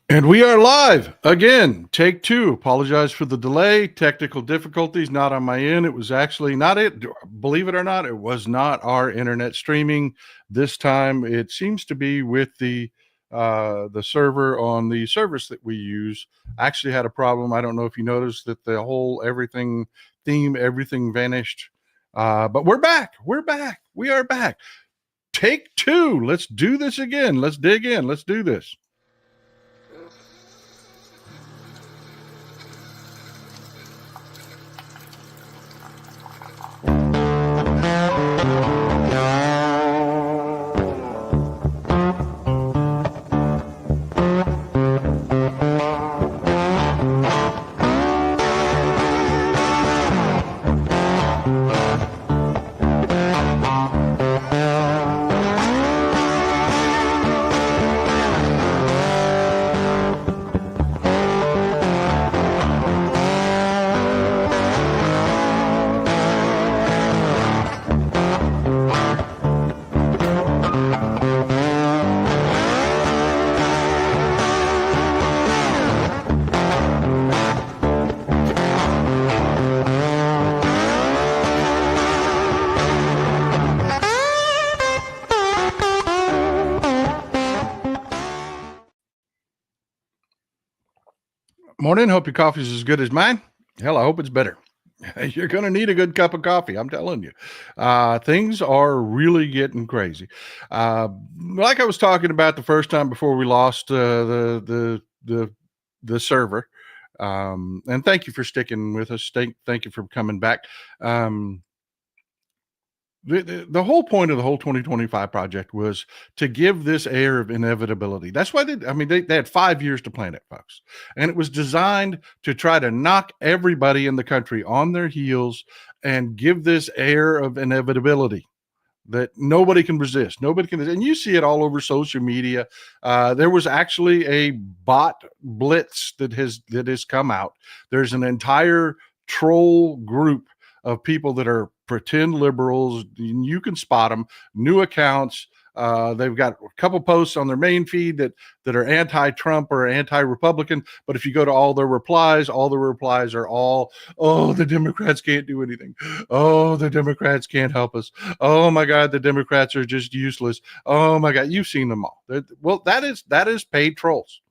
And we are live again. Take two. Apologize for the delay. Technical difficulties, not on my end. It was actually not it. Believe it or not, it was not our internet streaming this time. It seems to be with the server on the service that we use. Actually had a problem. I don't know if you noticed that the whole everything theme, everything vanished. But we're back. We're back. We are back. Take two. Let's do this again. Let's dig in. Let's do this. Morning. Hope your coffee is as good as mine. Hell, I hope it's better. You're going to need a good cup of coffee. I'm telling you. Things are really getting crazy. Uh, like I was talking about the first time before we lost the server. And thank you for sticking with us. Thank you for coming back. Um, the whole point of the whole 2025 project was to give this air of inevitability. That's why they had 5 years to plan it, folks. And it was designed to try to knock everybody in the country on their heels and give this air of inevitability that nobody can resist. Nobody can, and you see it all over social media. There was actually a bot blitz that has come out. There's an entire troll group of people that are pretend liberals. You can spot them. New accounts. They've got a couple posts on their main feed that are anti-Trump or anti-Republican. But if you go to all the replies are all, "Oh, the Democrats can't do anything. Oh, the Democrats can't help us. Oh my God, the Democrats are just useless. Oh my God," you've seen them all. Well, that is paid trolls.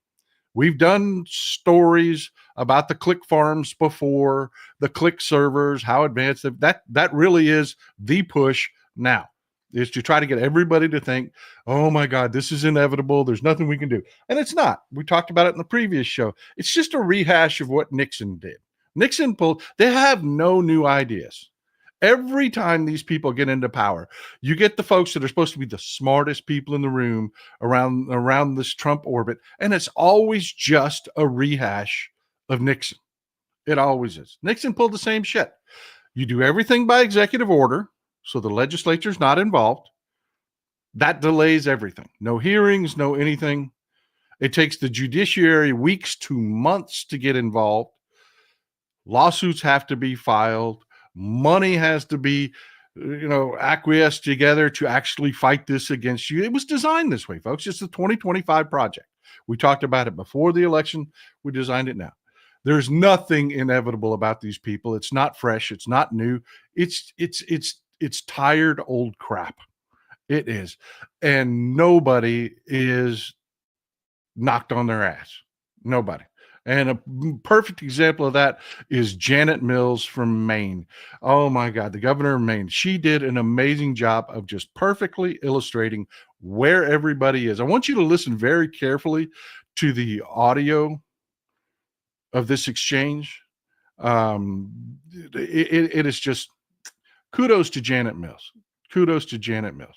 We've done stories about the click farms before, the click servers, how advanced that really is the push now, is to try to get everybody to think, "Oh my God, this is inevitable. There's nothing we can do." And it's not. We talked about it in the previous show. It's just a rehash of what Nixon did. They have no new ideas. Every time these people get into power, you get the folks that are supposed to be the smartest people in the room around this Trump orbit, and it's always just a rehash of Nixon. It always is. Nixon pulled the same shit. You do everything by executive order, so the legislature's not involved. That delays everything. No hearings, no anything. It takes the judiciary weeks to months to get involved. Lawsuits have to be filed. Money has to be, acquiesced together to actually fight this against you. It was designed this way, folks. It's the 2025 project. We talked about it before the election. We designed it now. There's nothing inevitable about these people. It's not fresh. It's not new. It's tired old crap. It is. And nobody is knocked on their ass. Nobody. And a perfect example of that is Janet Mills from Maine. Oh my God, the governor of Maine. She did an amazing job of just perfectly illustrating where everybody is. I want you to listen very carefully to the audio of this exchange. It is just kudos to Janet Mills. Kudos to Janet Mills.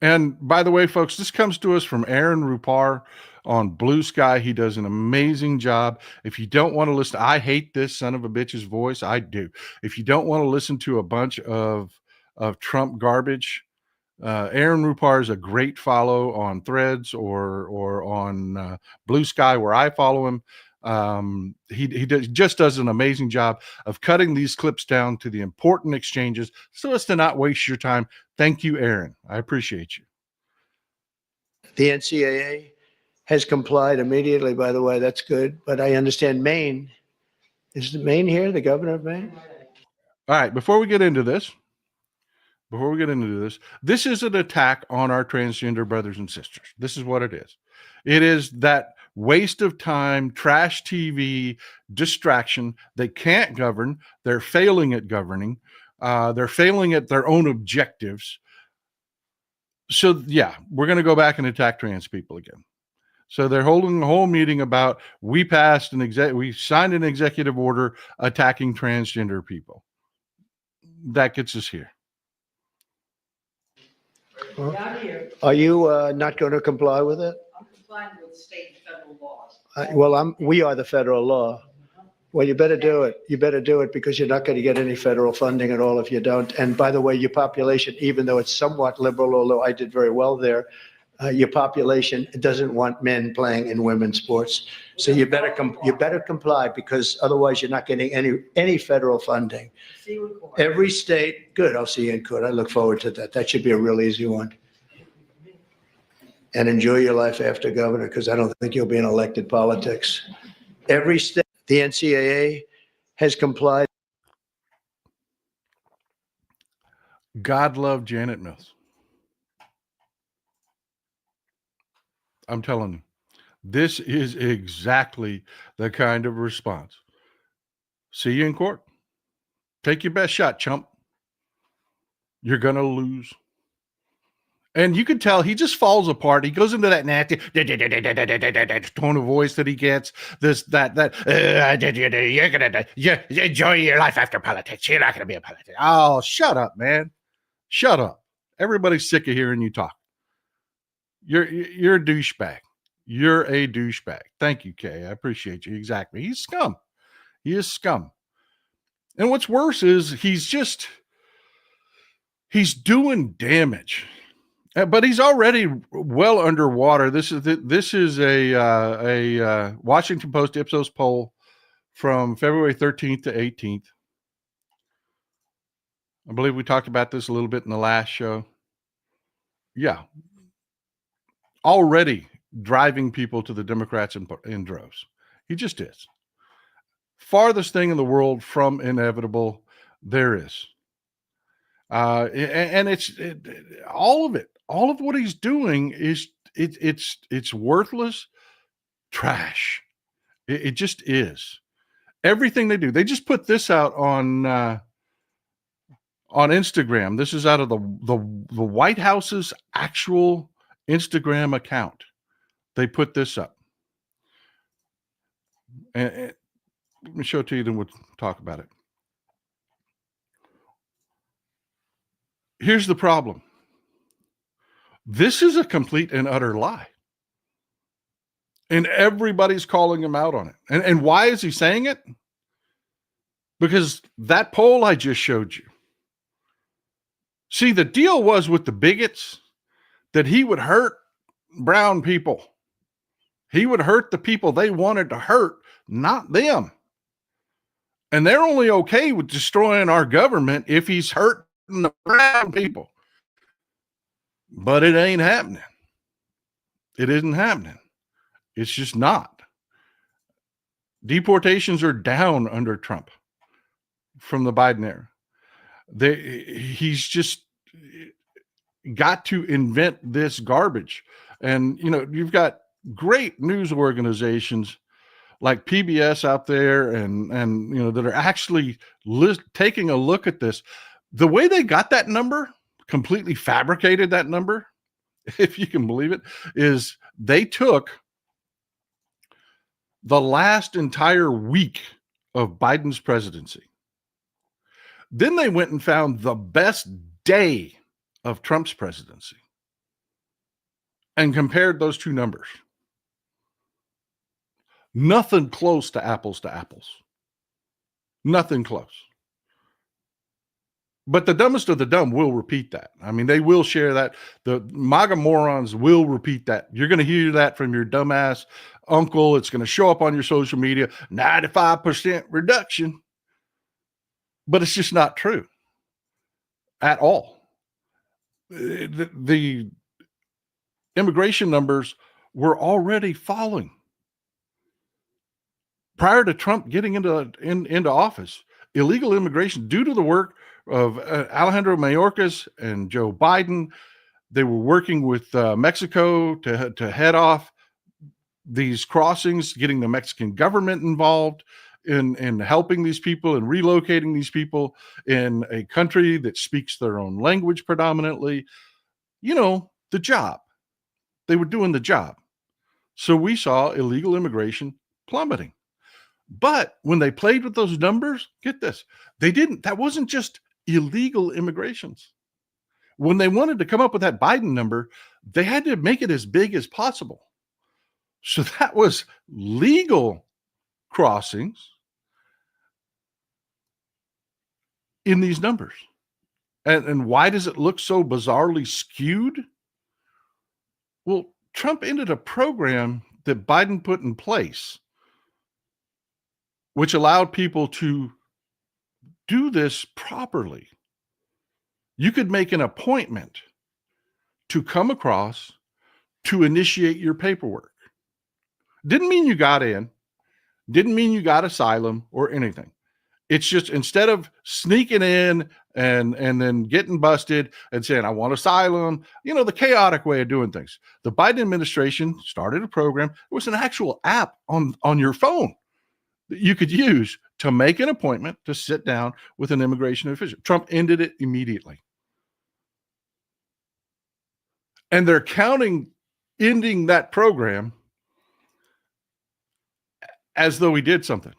And by the way, folks, this comes to us from Aaron Rupar on Blue Sky. He does an amazing job. If you don't want to listen, I hate this son of a bitch's voice. I do. If you don't want to listen to a bunch of Trump garbage, Aaron Rupar is a great follow on Threads or on Blue Sky, where I follow him. Just does an amazing job of cutting these clips down to the important exchanges so as to not waste your time. Thank you, Aaron. I appreciate you. The NCAA has complied immediately, by the way. That's good. But I understand Maine. Is Maine here, the governor of Maine? All right, before we get into this, this is an attack on our transgender brothers and sisters. This is what it is. It is that waste of time, trash TV, distraction. They can't govern. They're failing at governing. They're failing at their own objectives. So, yeah, we're going to go back and attack trans people again. So they're holding a whole meeting about we signed an executive order attacking transgender people. That gets us here. Well, are you not going to comply with it? I'm complying with state and federal laws. We are the federal law. Well, you better do it. You better do it because you're not going to get any federal funding at all if you don't. And by the way, your population, even though it's somewhat liberal, although I did very well there, your population doesn't want men playing in women's sports. So you better comply because otherwise you're not getting any federal funding. See you in court. Every state, good. I'll see you in court. I look forward to that. That should be a real easy one. And enjoy your life after governor because I don't think you'll be in elected politics. Every state, the NCAA has complied. God love Janet Mills. I'm telling you, this is exactly the kind of response. See you in court. Take your best shot, chump. You're going to lose. And you can tell he just falls apart. He goes into that nasty tone of voice that he gets. You're going to enjoy your life after politics. You're not going to be a politician. Oh, shut up, man. Shut up. Everybody's sick of hearing you talk. You're a douchebag. You're a douchebag. Thank you, Kay. I appreciate you. Exactly. He's scum. He is scum. And what's worse is he's doing damage. But he's already well underwater. This is a Washington Post Ipsos poll from February 13th to 18th. I believe we talked about this a little bit in the last show. Yeah. Already driving people to the Democrats in droves. He just is. Farthest thing in the world from inevitable there is. And it's all of it. All of what he's doing is it's worthless trash. It just is. Everything they do. They just put this out on Instagram. This is out of the White House's actual Instagram account. They put this up. And let me show it to you, then we'll talk about it. Here's the problem. This is a complete and utter lie. And everybody's calling him out on it. And why is he saying it? Because that poll I just showed you. See, the deal was with the bigots that he would hurt brown people. He would hurt the people they wanted to hurt, not them. And they're only okay with destroying our government if he's hurting the brown people. But it ain't happening. It isn't happening. It's just not. Deportations are down under Trump from the Biden era. He's just got to invent this garbage. And, you've got great news organizations like PBS out there and that are actually taking a look at this. The way they got that number, completely fabricated that number, if you can believe it, is they took the last entire week of Biden's presidency. Then they went and found the best day of Trump's presidency and compared those two numbers. Nothing close to apples to apples. Nothing close. But the dumbest of the dumb will repeat that. I mean, they will share that. The MAGA morons will repeat that. You're going to hear that from your dumbass uncle. It's going to show up on your social media, 95% reduction. But it's just not true at all. The immigration numbers were already falling prior to Trump getting into office. Illegal immigration, due to the work of Alejandro Mayorkas and Joe Biden, they were working with Mexico to head off these crossings, getting the Mexican government involved in helping these people and relocating these people in a country that speaks their own language predominantly. You know, the job. They were doing the job. So we saw illegal immigration plummeting. But when they played with those numbers, get this, that wasn't just illegal immigrations. When they wanted to come up with that Biden number, they had to make it as big as possible. So that was legal crossings in these numbers. And why does it look so bizarrely skewed? Well, Trump ended a program that Biden put in place, which allowed people to do this properly. You could make an appointment to come across to initiate your paperwork. Didn't mean you got in, didn't mean you got asylum or anything. It's just instead of sneaking in and then getting busted and saying, I want asylum, the chaotic way of doing things. The Biden administration started a program. It was an actual app on your phone that you could use to make an appointment to sit down with an immigration official. Trump ended it immediately. And they're counting ending that program as though he did something.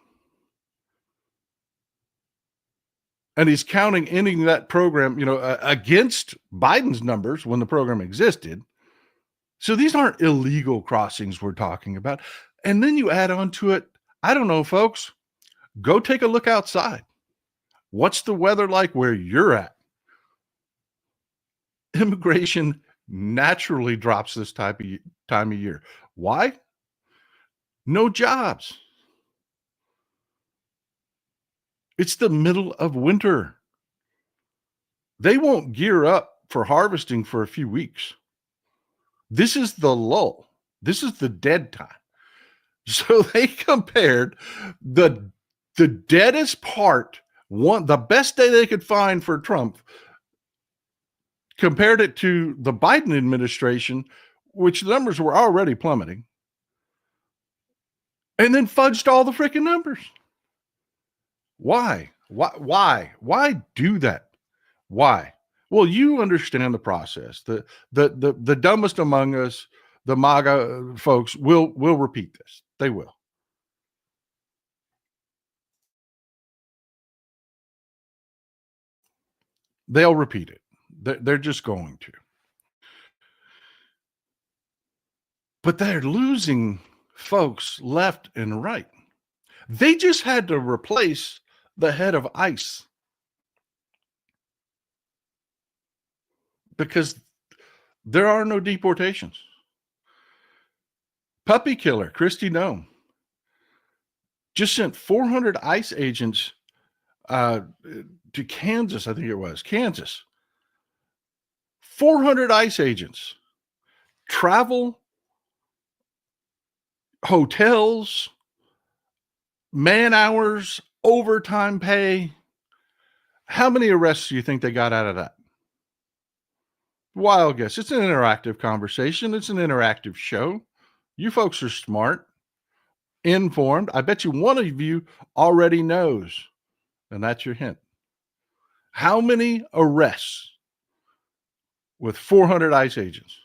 And he's counting ending that program, against Biden's numbers when the program existed. So these aren't illegal crossings we're talking about. And then you add on to it, I don't know, folks, go take a look outside. What's the weather like where you're at? Immigration naturally drops this time of year. Why? No jobs. It's the middle of winter. They won't gear up for harvesting for a few weeks. This is the lull. This is the dead time. So they compared the deadest part, the best day they could find for Trump, compared it to the Biden administration, which the numbers were already plummeting, and then fudged all the freaking numbers. Why? Why do that? Why? Well, you understand the process. The dumbest among us, the MAGA folks, will repeat this. They will. They'll repeat it. They're just going to. But they're losing folks left and right. They just had to replace the head of ICE because there are no deportations. Puppy killer Kristi Noem just sent 400 ICE agents to Kansas, I think it was, Kansas. 400 ICE agents, travel, hotels, man hours, overtime pay. How many arrests do you think they got out of that? Wild guess. It's an interactive conversation. It's an interactive show. You folks are smart, informed. I bet you one of you already knows, and that's your hint. How many arrests with 400 ICE agents?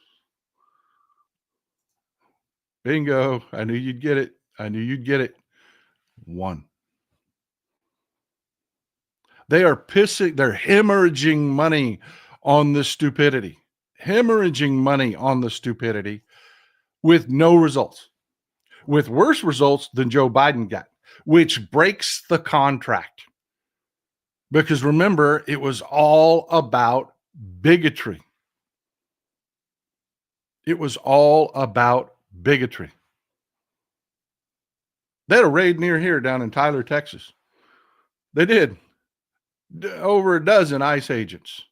Bingo. I knew you'd get it. I knew you'd get it. One. They are pissing, they're hemorrhaging money on this stupidity. Hemorrhaging money on the stupidity with no results. With worse results than Joe Biden got, which breaks the contract. Because remember, it was all about bigotry. It was all about bigotry. They had a raid near here down in Tyler, Texas. They did. Over a dozen ICE agents,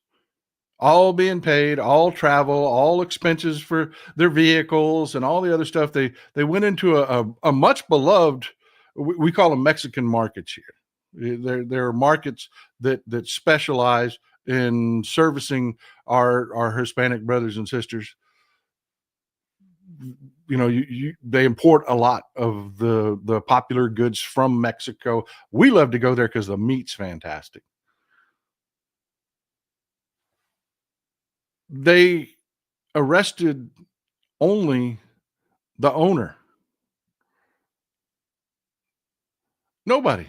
all being paid, all travel, all expenses for their vehicles and all the other stuff. They went into a much beloved, we call them Mexican markets here. There are markets that specialize in servicing our Hispanic brothers and sisters. You know, they import a lot of the popular goods from Mexico. We love to go there because the meat's fantastic. They arrested only the owner. Nobody.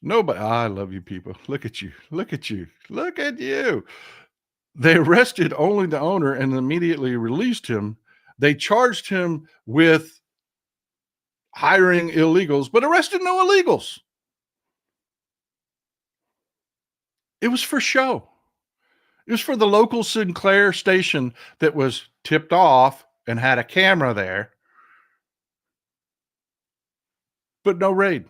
I love you people. Look at you. Look at you. Look at you. They arrested only the owner and immediately released him. They charged him with hiring illegals, but arrested no illegals. It was for show. It was for the local Sinclair station that was tipped off and had a camera there, but no raid.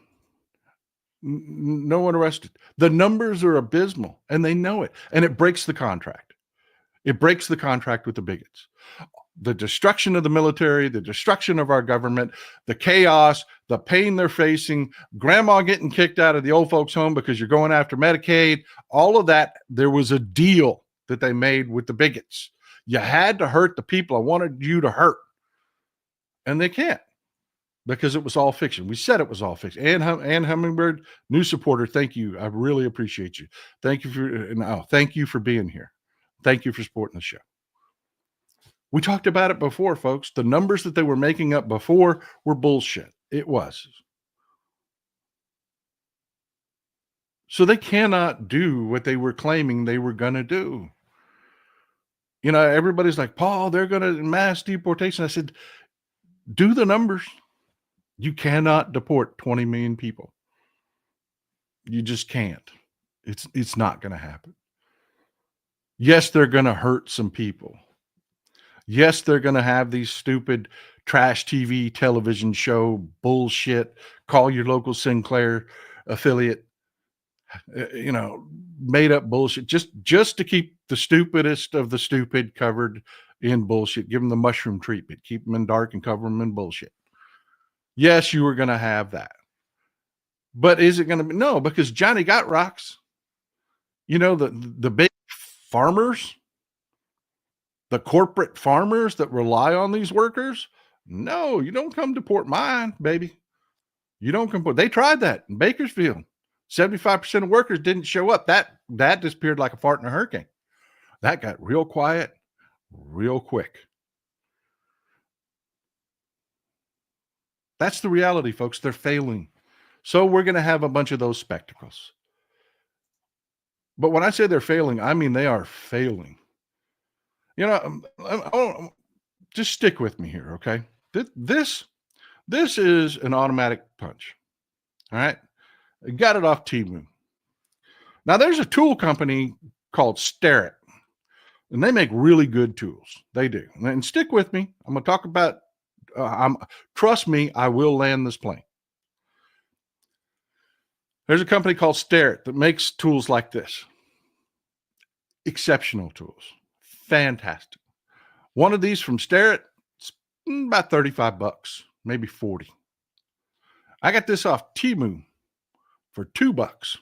No one arrested. The numbers are abysmal and they know it. And it breaks the contract. It breaks the contract with the bigots. The destruction of the military, the destruction of our government, the chaos, the pain they're facing, grandma getting kicked out of the old folks' home because you're going after Medicaid, all of that. There was a deal that they made with the bigots. You had to hurt the people I wanted you to hurt. And they can't, because it was all fiction. We said it was all fiction. Ann Hummingbird, new supporter, thank you. I really appreciate you. Thank you for being here. Thank you for supporting the show. We talked about it before, folks. The numbers that they were making up before were bullshit. It was. So they cannot do what they were claiming they were going to do. You know, everybody's like, Paul, they're going to mass deportation. I said, do the numbers. You cannot deport 20 million people. You just can't. It's not going to happen. Yes, they're going to hurt some people. Yes, they're going to have these stupid trash TV television show bullshit. Call your local Sinclair affiliate, you know, made up bullshit just to keep the stupidest of the stupid covered in bullshit. Give them the mushroom treatment. Keep them in dark and cover them in bullshit. Yes, you are going to have that. But is it going to be? No, because Johnny got rocks. You know, the big farmers, the corporate farmers that rely on these workers. No, you don't come deport mine, baby. You don't come. They tried that in Bakersfield. 75% of workers didn't show up. That disappeared like a fart in a hurricane. That got real quiet real quick. That's the reality, folks. They're failing. So we're going to have a bunch of those spectacles. But when I say they're failing, I mean they are failing. You know, just stick with me here, okay? This is an automatic punch. All right? I got it off TEMU. Now, there's a tool company called Starrett, and they make really good tools. They do. And stick with me. I'm going to talk about, trust me, I will land this plane. There's a company called Starrett that makes tools like this. Exceptional tools. Fantastic. One of these from Starrett, it's about $35, maybe 40. I got this off TEMU for $2.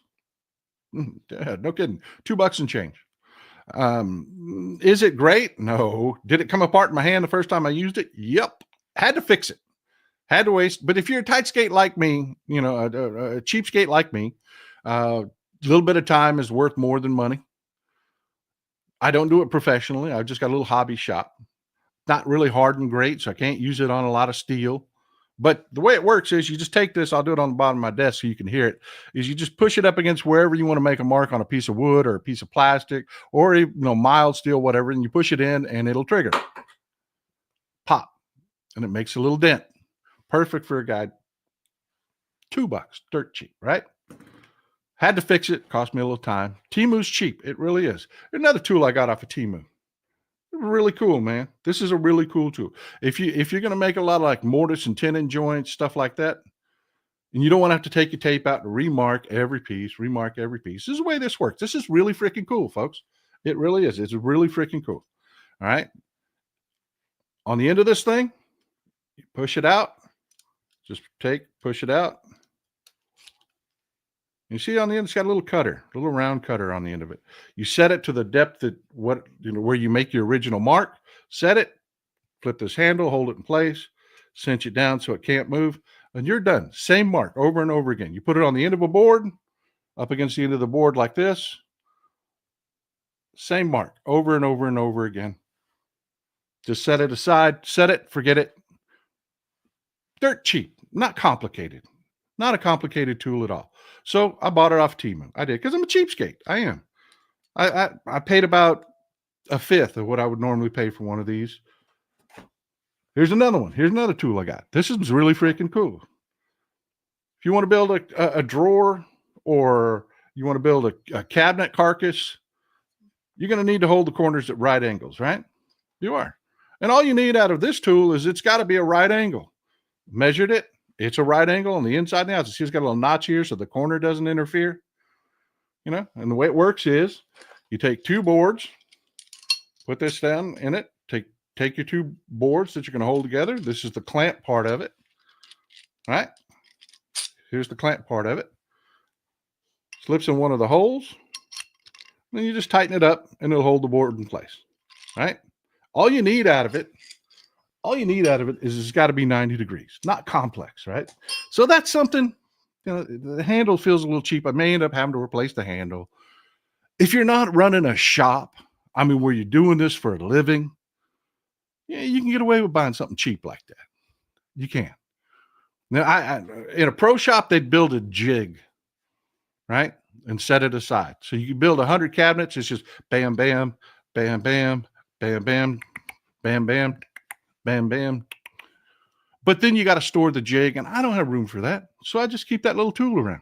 No kidding. $2 and change. Is it great? No. Did it come apart in my hand the first time I used it? Yep. Had to fix it. Had to waste. But if you're a tight skate like me, you know, a cheapskate like me, a little bit of time is worth more than money. I don't do it professionally. I've just got a little hobby shop. Not really hard and great, so I can't use it on a lot of steel. But the way it works is you just take this, I'll do it on the bottom of my desk so you can hear it, is you just push it up against wherever you want to make a mark on a piece of wood or a piece of plastic or, you know, mild steel, whatever, and you push it in and it'll trigger. Pop. And it makes a little dent. Perfect for a guy. $2, dirt cheap, right? Had to fix it. Cost me a little time. TEMU's cheap. It really is. Another tool I got off of TEMU. Really cool, man. This is a really cool tool. If you're gonna make a lot of like mortise and tenon joints, stuff like that, and you don't want to have to take your tape out and remark every piece, remark every piece. This is the way this works. This is really freaking cool, folks. It really is. It's really freaking cool. All right. On the end of this thing, you push it out. Just push it out. You see on the end, it's got a little cutter, a little round cutter on the end of it. You set it to the depth that where you make your original mark. Set it, flip this handle, hold it in place, cinch it down so it can't move, and you're done. Same mark over and over again. You put it on the end of a board, up against the end of the board like this. Same mark over and over and over again. Just set it aside, set it, forget it. Dirt cheap, not complicated. Not a complicated tool at all. So I bought it off TEMU. I did because I'm a cheapskate. I am. I paid about a fifth of what I would normally pay for one of these. Here's another one. Here's another tool I got. This is really freaking cool. If you want to build a drawer or you want to build a cabinet carcass, you're going to need to hold the corners at right angles, right? You are. And all you need out of this tool is it's got to be a right angle. Measured it. It's a right angle on the inside and the outside. See, it's got a little notch here so the corner doesn't interfere. And the way it works is you take two boards, put this down in it, take your two boards that you're going to hold together. This is the clamp part of it. All right. Here's the clamp part of it. Slips in one of the holes. Then you just tighten it up and it'll hold the board in place. All right. All you need out of it is it's got to be 90 degrees, not complex, right? So that's something, the handle feels a little cheap. I may end up having to replace the handle. If you're not running a shop, where you're doing this for a living, you can get away with buying something cheap like that. You can. Now, in a pro shop, they'd build a jig, right? And set it aside. So you can build 100 cabinets. It's just bam, bam, bam, bam, bam, bam, bam, bam, bam, bam. But then you got to store the jig, and I don't have room for that. So I just keep that little tool around.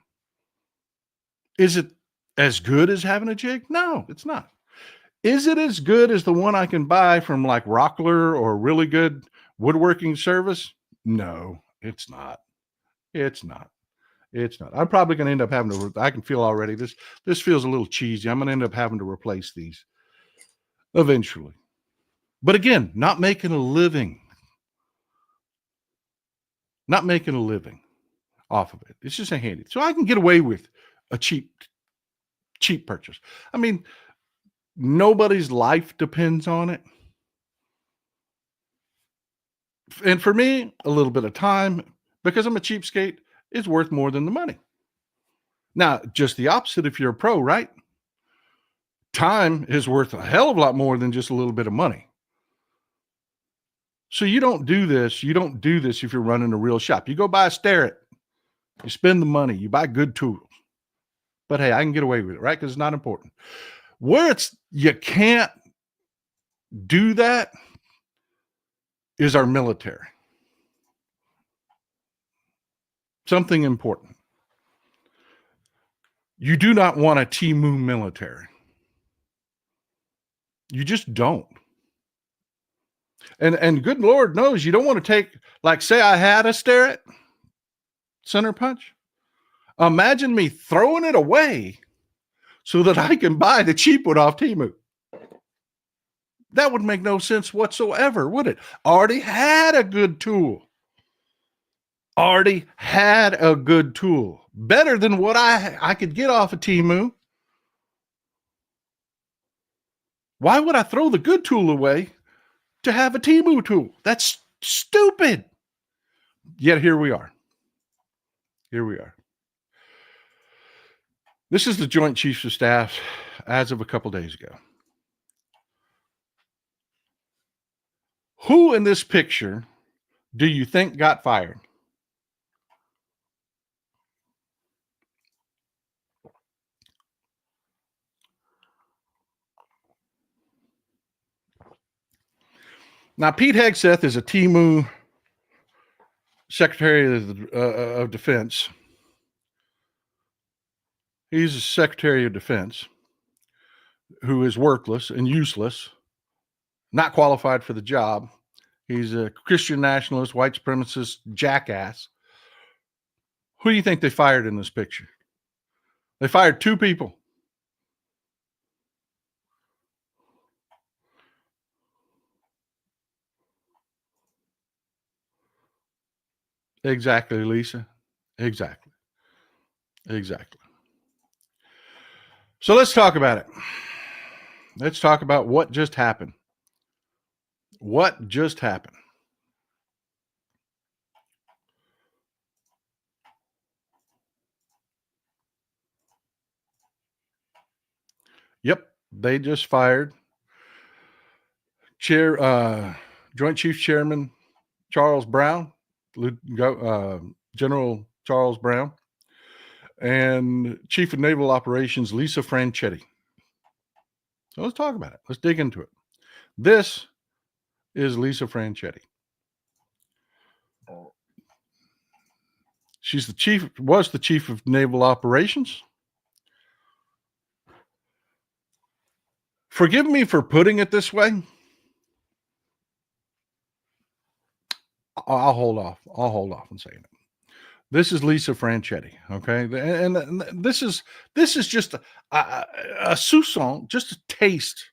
Is it as good as having a jig? No, it's not. Is it as good as the one I can buy from like Rockler or Really Good Woodworking Service? No, it's not. It's not. It's not. I'm probably going to end up having to, I can feel already, this feels a little cheesy. I'm going to end up having to replace these eventually. But again, not making a living off of it. It's just a handy. So I can get away with a cheap purchase. Nobody's life depends on it. And for me, a little bit of time, because I'm a cheapskate, is worth more than the money. Now, just the opposite if you're a pro, right? Time is worth a hell of a lot more than just a little bit of money. So you don't do this if you're running a real shop. You go buy a Starrett. You spend the money. You buy good tools. But hey, I can get away with it, right? Because it's not important. Where you can't do that is our military. Something important. You do not want a TEMU military. You just don't. And good Lord knows you don't want to take, like, say I had a Starrett center punch. Imagine me throwing it away so that I can buy the cheap one off TEMU. That would make no sense whatsoever, would it? Already had a good tool. Better than what I could get off of TEMU. Why would I throw the good tool away to have a TEMU tool? That's stupid. Yet here we are. This is the Joint Chiefs of Staff as of a couple days ago. Who in this picture do you think got fired? Now, Pete Hegseth is a TEMU Secretary of Defense. He's a Secretary of Defense who is worthless and useless not qualified for the job. He's a Christian nationalist, white supremacist jackass. Who do you think they fired in this picture? They fired 2 people. Exactly, Lisa. Exactly. Exactly. So let's talk about it. Let's talk about what just happened. What just happened? Yep, they just fired Joint Chiefs Chairman Charles Brown, General Charles Brown, and Chief of Naval Operations Lisa Franchetti. So let's talk about it. Let's dig into it. This is Lisa Franchetti. Was the chief of naval operations. Forgive me for putting it this way. I'll hold off. I'll hold off on saying it. This is Lisa Franchetti, okay, and this is just a soupçon, just a taste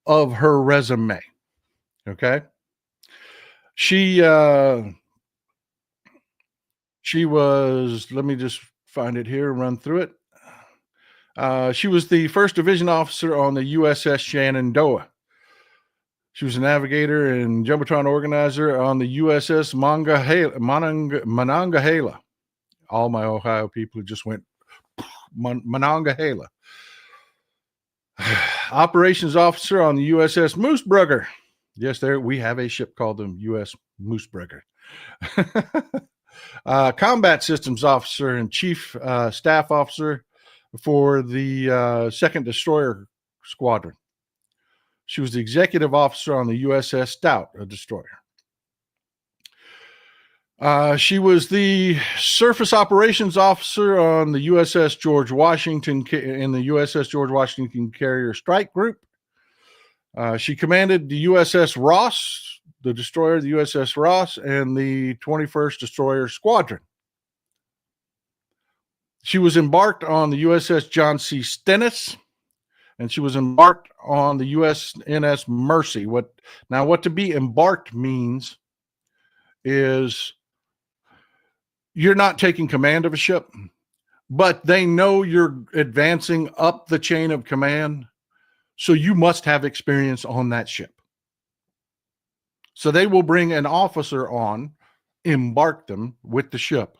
of her resume. Okay, she was. Let me just find it here and run through it. She was the first division officer on the USS Shenandoah. She was a navigator and jumbotron organizer on the USS Monongahela. All my Ohio people just went Monongahela. Operations officer on the USS Moosebrugger. Yes, there we have a ship called the US Moosebrugger. Combat systems officer and chief staff officer for the 2nd Destroyer Squadron. She was the executive officer on the USS Stout, a destroyer. She was the surface operations officer on the USS George Washington in the USS George Washington Carrier Strike Group. She commanded the USS Ross, the destroyer, the USS Ross, and the 21st Destroyer Squadron. She was embarked on the USS John C. Stennis, and she was embarked on the USNS Mercy. What to be embarked means is you're not taking command of a ship, but they know you're advancing up the chain of command, so you must have experience on that ship. So they will bring an officer on, embark them with the ship,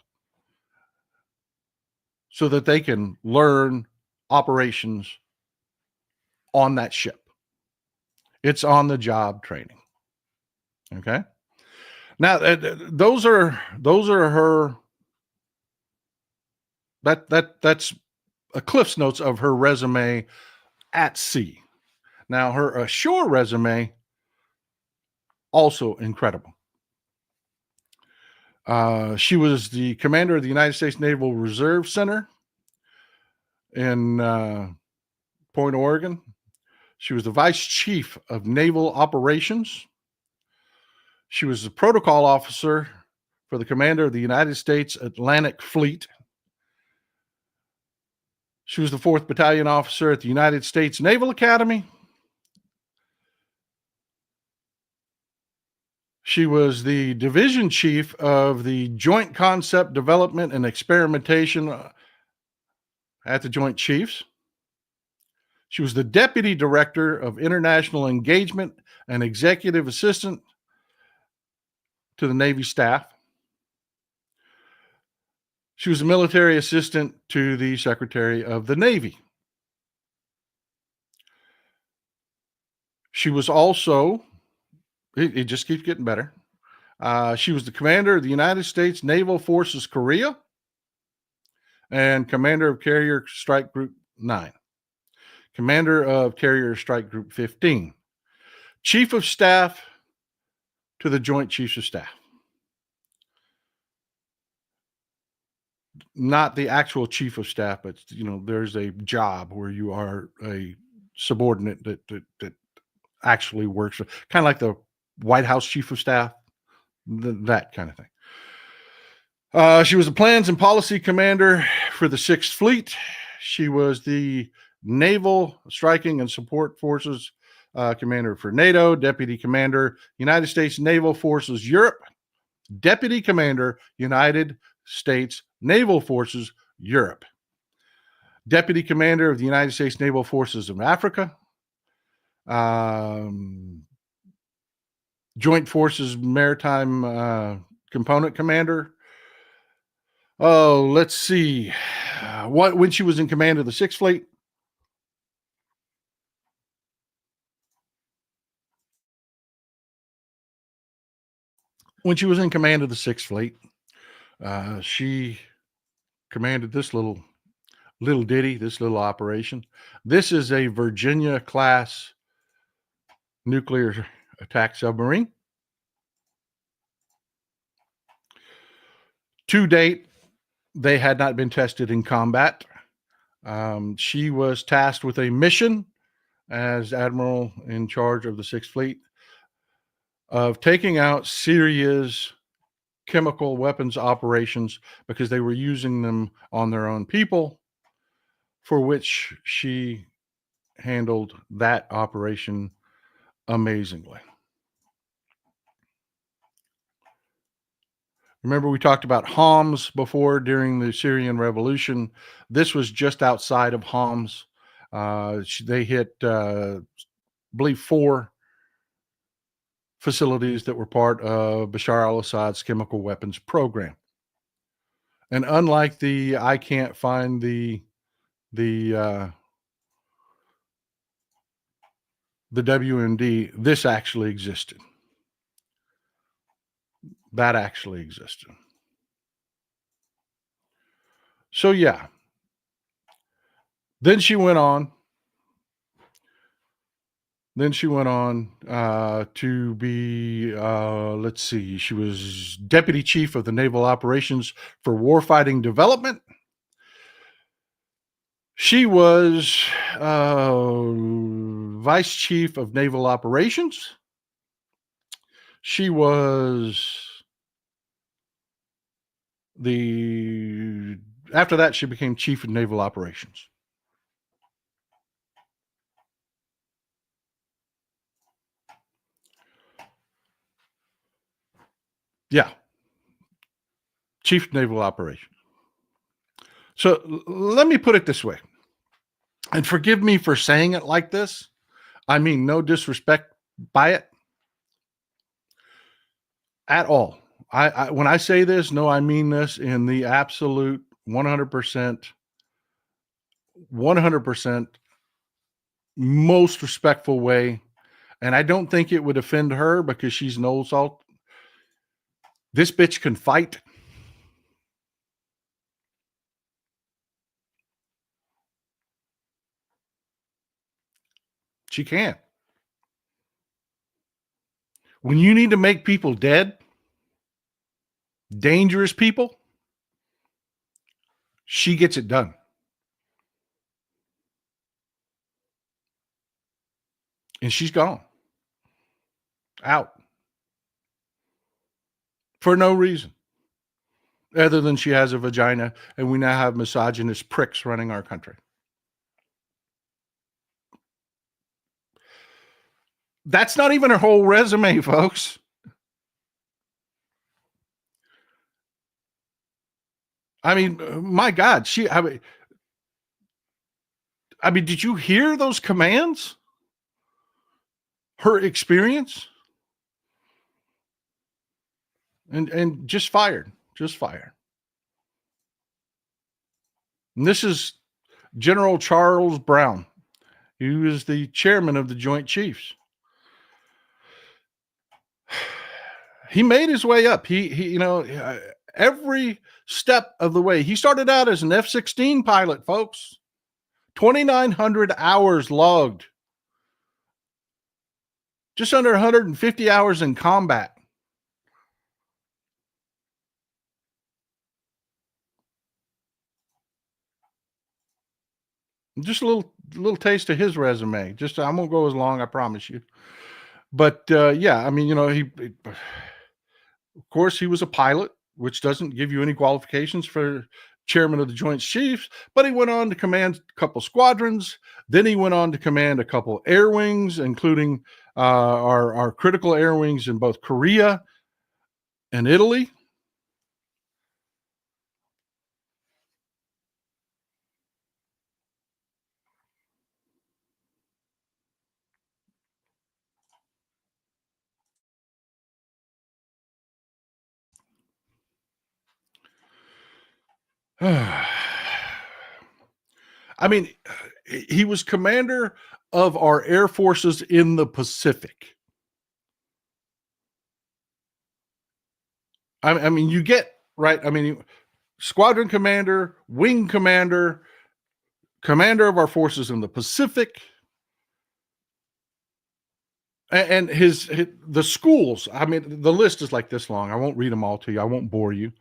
so that they can learn operations on that ship. It's on the job training. Okay. Now those are her. That's a Cliff's Notes of her resume at sea. Now her ashore resume, also incredible. She was the commander of the United States Naval Reserve Center in Point, Oregon. She was the vice chief of naval operations. She was the protocol officer for the commander of the United States Atlantic Fleet. She was the 4th Battalion officer at the United States Naval Academy. She was the division chief of the Joint Concept Development and Experimentation at the Joint Chiefs. She was the deputy director of international engagement and executive assistant to the Navy staff. She was a military assistant to the Secretary of the Navy. She was also, it just keeps getting better. She was the commander of the United States Naval Forces Korea and commander of Carrier Strike Group 9, commander of Carrier Strike Group 15, chief of staff to the Joint Chiefs of Staff. Not the actual chief of staff, but there's a job where you are a subordinate that actually works, kind of like the White House chief of staff, that kind of thing. She was the plans and policy commander for the 6th Fleet. She was the naval striking and support forces commander for NATO, deputy commander, United States Naval Forces Europe, deputy commander, United States Naval Forces Europe, deputy commander of the United States Naval Forces of Africa, Joint Forces Maritime Component Commander. Oh, let's see. When she was in command of the 6th Fleet, she commanded this little ditty, this little operation. This is a Virginia class nuclear attack submarine. To date, they had not been tested in combat. She was tasked with a mission as admiral in charge of the 6th Fleet of taking out Syria's chemical weapons operations because they were using them on their own people, for which she handled that operation amazingly. Remember, we talked about Homs before during the Syrian Revolution. This was just outside of Homs. They hit, I believe, 4 facilities that were part of Bashar al-Assad's chemical weapons program. And unlike the I can't find the WMD, this actually existed. That actually existed. So yeah. Then she went on to be, let's see, she was deputy chief of the Naval Operations for Warfighting Development. She was vice chief of Naval Operations. She was after that, she became chief of Naval Operations. Yeah. Chief of Naval Operations. So let me put it this way, and forgive me for saying it like this. I mean, no disrespect by it at all. When I say this, no, I mean this in the absolute 100% most respectful way. And I don't think it would offend her because she's an old salt. This bitch can fight. She can. When you need to make people dead, dangerous people, she gets it done. And she's gone. Out. For no reason. Other than she has a vagina and we now have misogynist pricks running our country. That's not even her whole resume, folks. I mean, my God, I mean, did you hear those commands? Her experience? And just fired. And this is General Charles Brown. He was the chairman of the Joint Chiefs. He made his way up. He every step of the way. He started out as an F-16 pilot, folks. 2,900 hours logged. Just under 150 hours in combat. Just a little little taste of his resume. Just I won't go as long, I promise you. But yeah, I mean, of course, he was a pilot, which doesn't give you any qualifications for chairman of the Joint Chiefs, but he went on to command a couple squadrons. Then he went on to command a couple air wings, including our critical air wings in both Korea and Italy. I mean, he was commander of our air forces in the Pacific. I mean, you get right. I mean, squadron commander, wing commander, commander of our forces in the Pacific, and the schools. I mean, the list is like this long. I won't read them all to you. I won't bore you.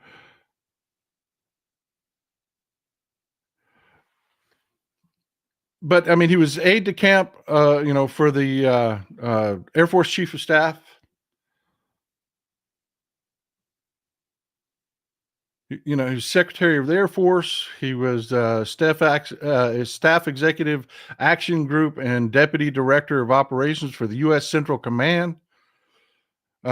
But I mean, he was aide de camp, for the Air Force Chief of Staff. He was Secretary of the Air Force. He was Staff Executive Action Group and Deputy Director of Operations for the U.S. Central Command. He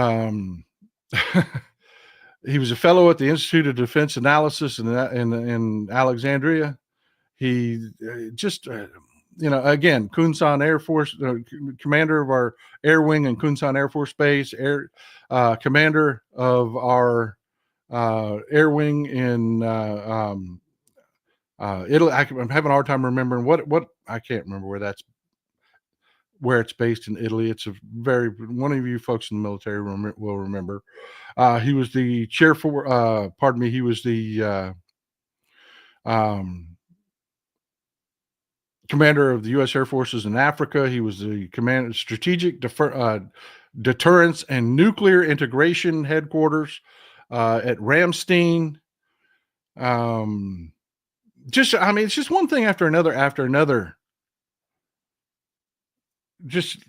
was a fellow at the Institute of Defense Analysis in Alexandria. He just, again, Kunsan Air Force, commander of our Air Wing and Kunsan Air Force Base, commander of our Air Wing in Italy. I'm having a hard time remembering what I can't remember where it's based in Italy. It's one of you folks in the military will remember. He was the chair for. He was the commander of the U.S. Air Forces in Africa. He was the commander strategic deterrence and nuclear integration headquarters at Ramstein. It's just one thing after another. Just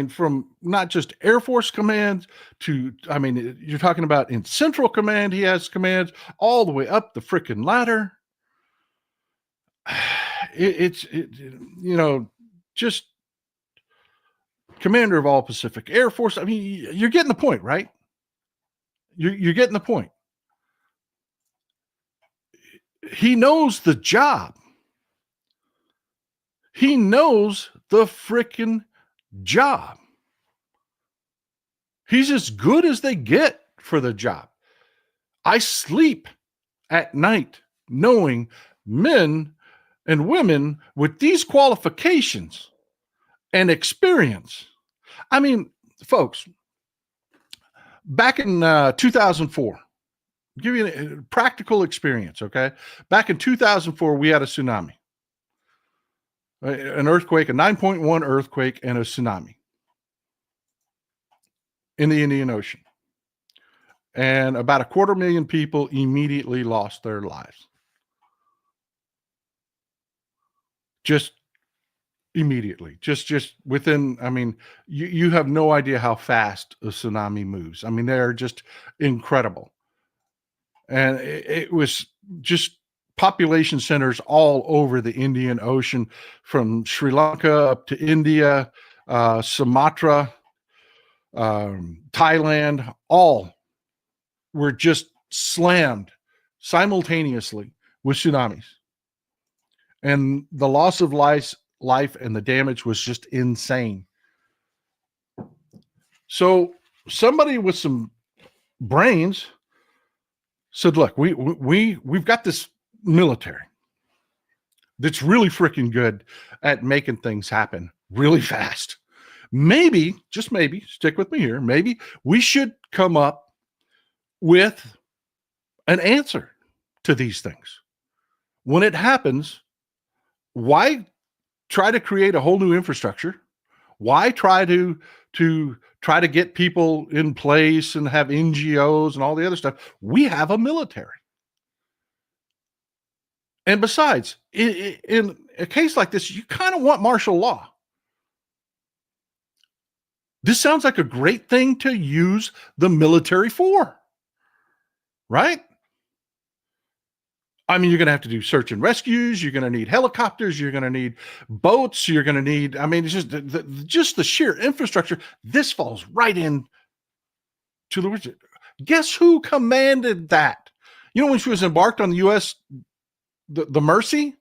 from not just Air Force commands to, you're talking about in Central Command, he has commands all the way up the freaking ladder. Just commander of all Pacific Air Force. I mean, you're getting the point, right? You're getting the point. He knows the job. He knows the freaking job. He's as good as they get for the job. I sleep at night knowing men and women with these qualifications and experience. I mean, folks, back in 2004, give you a practical experience, okay? Back in 2004, we had a tsunami. An earthquake, a 9.1 earthquake, and a tsunami in the Indian Ocean. And about 250,000 people immediately lost their lives. Just immediately. Just within, you have no idea how fast a tsunami moves. I mean, they're just incredible. And it was just population centers all over the Indian Ocean, from Sri Lanka up to India, Sumatra, Thailand, all were just slammed simultaneously with tsunamis. And the loss of life and the damage was just insane. So somebody with some brains said, look, we've got this military that's really freaking good at making things happen really fast. Maybe, just maybe, stick with me here, maybe we should come up with an answer to these things. When it happens, why try to create a whole new infrastructure? Why try to get people in place and have NGOs and all the other stuff? We have a military. And besides, in a case like this, you kind of want martial law. This sounds like a great thing to use the military for, right? I mean, you're going to have to do search and rescues. You're going to need helicopters. You're going to need boats. You're going to need, I mean, it's just the sheer infrastructure. This falls right in to the, guess who commanded that? You know, when she was embarked on the U.S., the Mercy,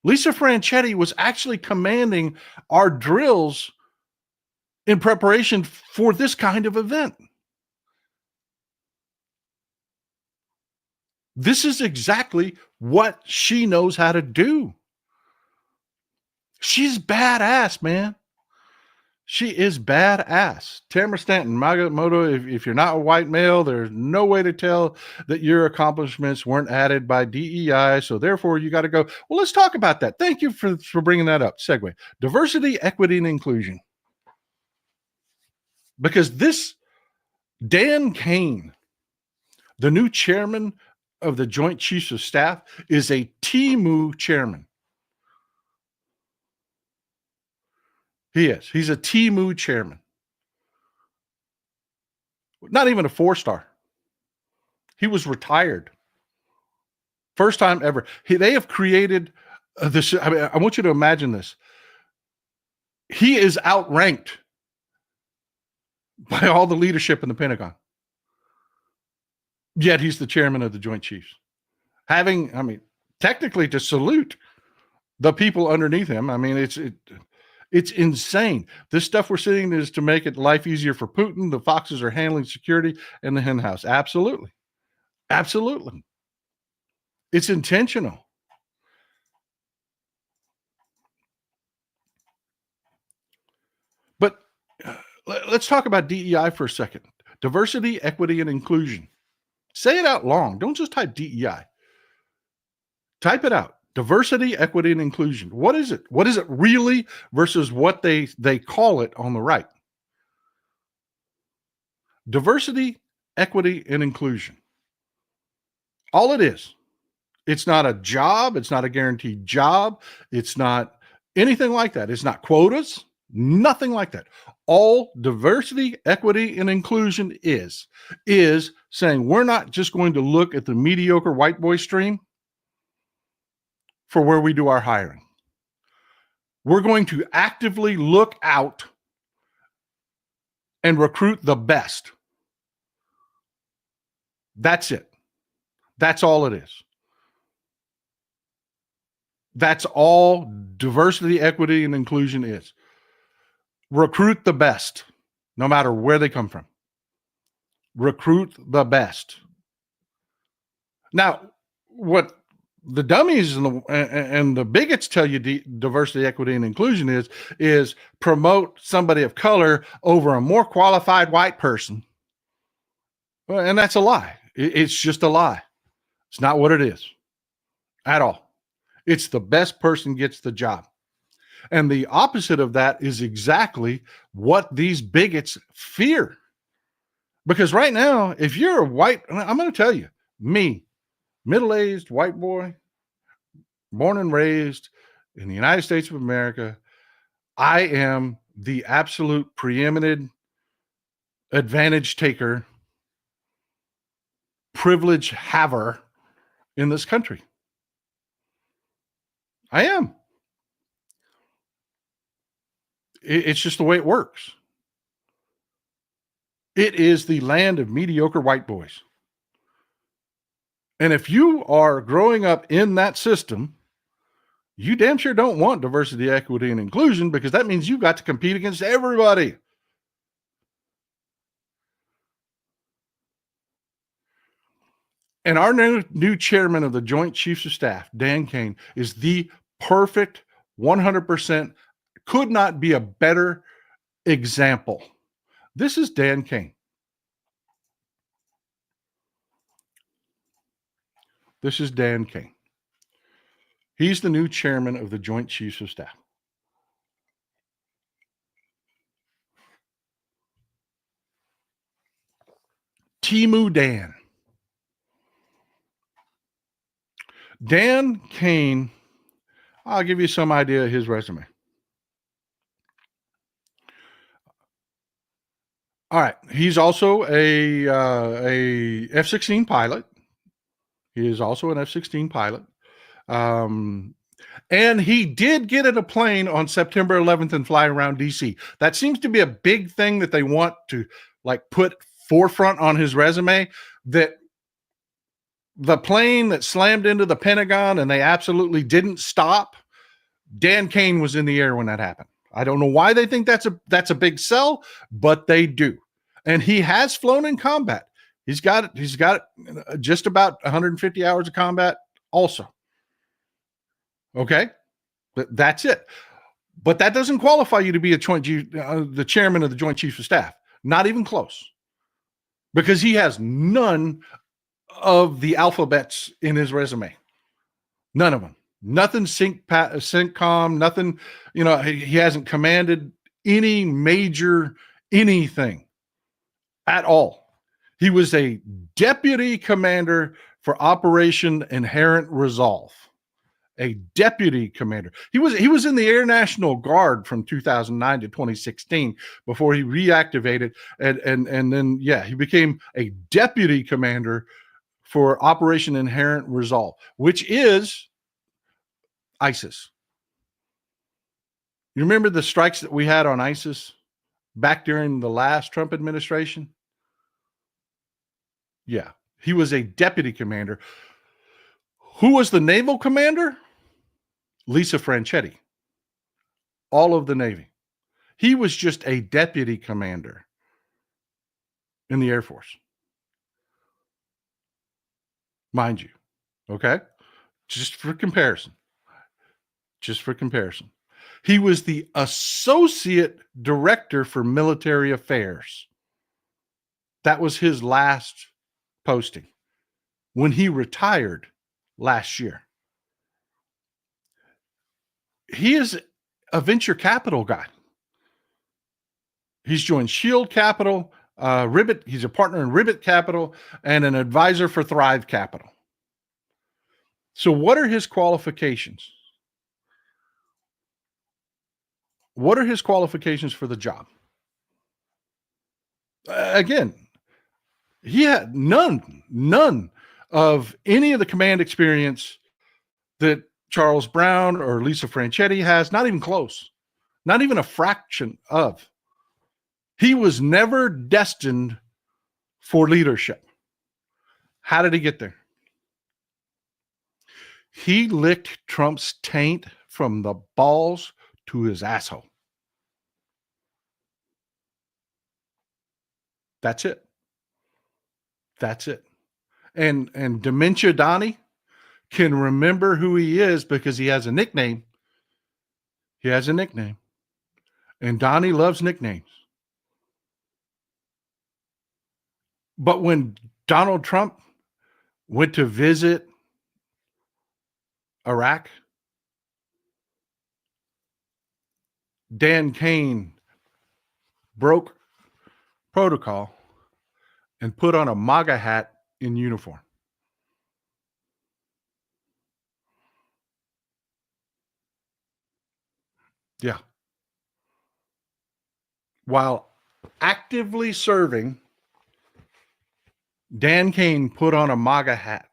Lisa Franchetti was actually commanding our drills in preparation for this kind of event. This is exactly what she knows how to do. She's badass, man. She is badass. Tamara Stanton, Magamoto, if you're not a white male, there's no way to tell that your accomplishments weren't added by DEI. So therefore, you got to go, well, let's talk about that. Thank you for bringing that up. Segue. Diversity, equity, and inclusion. Because this Dan Caine, the new chairman of the Joint Chiefs of Staff, is a TEMU chairman. He is. He's a TEMU chairman. Not even a 4-star. He was retired. First time ever. They have created this. I mean, I want you to imagine this. He is outranked by all the leadership in the Pentagon. Yet he's the chairman of the Joint Chiefs. Technically to salute the people underneath him. I mean, it's insane. This stuff we're seeing is to make it life easier for Putin. The Foxes are handling security in the hen house. Absolutely. Absolutely. It's intentional. But let's talk about DEI for a second. Diversity, equity, and inclusion. Say it out long. Don't just type DEI. Type it out. Diversity, equity, and inclusion. What is it? What is it really versus what they call it on the right? Diversity, equity, and inclusion. All it is. It's not a job. It's not a guaranteed job. It's not anything like that. It's not quotas. Nothing like that. All diversity, equity, and inclusion is saying we're not just going to look at the mediocre white boy stream for where we do our hiring. We're going to actively look out and recruit the best. That's it. That's all it is. That's all diversity, equity, and inclusion is. Recruit the best, no matter where they come from. Recruit the best. Now, what the dummies and the bigots tell you diversity, equity, and inclusion is promote somebody of color over a more qualified white person. And that's a lie. It's just a lie. It's not what it is at all. It's the best person gets the job. And the opposite of that is exactly what these bigots fear. Because right now, if you're a white, I'm going to tell you, me, middle-aged white boy, born and raised in the United States of America, I am the absolute preeminent advantage taker, privilege haver in this country. I am. It's just the way it works. It is the land of mediocre white boys. And if you are growing up in that system, you damn sure don't want diversity, equity, and inclusion, because that means you've got to compete against everybody. And our new chairman of the Joint Chiefs of Staff, Dan Caine, is the perfect 100%, could not be a better example. This is Dan Caine. This is Dan Caine. He's the new chairman of the Joint Chiefs of Staff. TEMU Dan. Dan Caine, I'll give you some idea of his resume. All right. He's also a F-16 pilot. He is also an F-16 pilot. And he did get in a plane on September 11th and fly around DC. That seems to be a big thing that they want to like put forefront on his resume, that the plane that slammed into the Pentagon and they absolutely didn't stop, Dan Caine was in the air when that happened. I don't know why they think that's a big sell, but they do. And he has flown in combat. He's got just about 150 hours of combat also. Okay? But that's it. But that doesn't qualify you to be the chairman of the Joint Chiefs of Staff. Not even close. Because he has none of the alphabets in his resume. None of them. Nothing CENTCOM, nothing, he hasn't commanded any major anything at all. He was a deputy commander for Operation Inherent Resolve. A deputy commander. He was in the Air National Guard from 2009 to 2016 before he reactivated, and then he became a deputy commander for Operation Inherent Resolve, which is ISIS. You remember the strikes that we had on ISIS back during the last Trump administration? Yeah, he was a deputy commander. Who was the naval commander? Lisa Franchetti. All of the Navy. He was just a deputy commander in the Air Force. Mind you. Okay? Just for comparison. He was the associate director for military affairs. That was his last posting when he retired last year. He is a venture capital guy. He's joined Shield Capital, Ribbit. He's a partner in Ribbit Capital and an advisor for Thrive Capital. So what are his qualifications? What are his qualifications for the job? Again, he had none of any of the command experience that Charles Brown or Lisa Franchetti has, not even close, not even a fraction of. He was never destined for leadership. How did he get there? He licked Trump's taint from the balls to his asshole. That's it. And Dementia Donnie can remember who he is because he has a nickname. And Donnie loves nicknames. But when Donald Trump went to visit Iraq, Dan Caine broke protocol and put on a MAGA hat in uniform. Yeah. While actively serving, Dan Caine put on a MAGA hat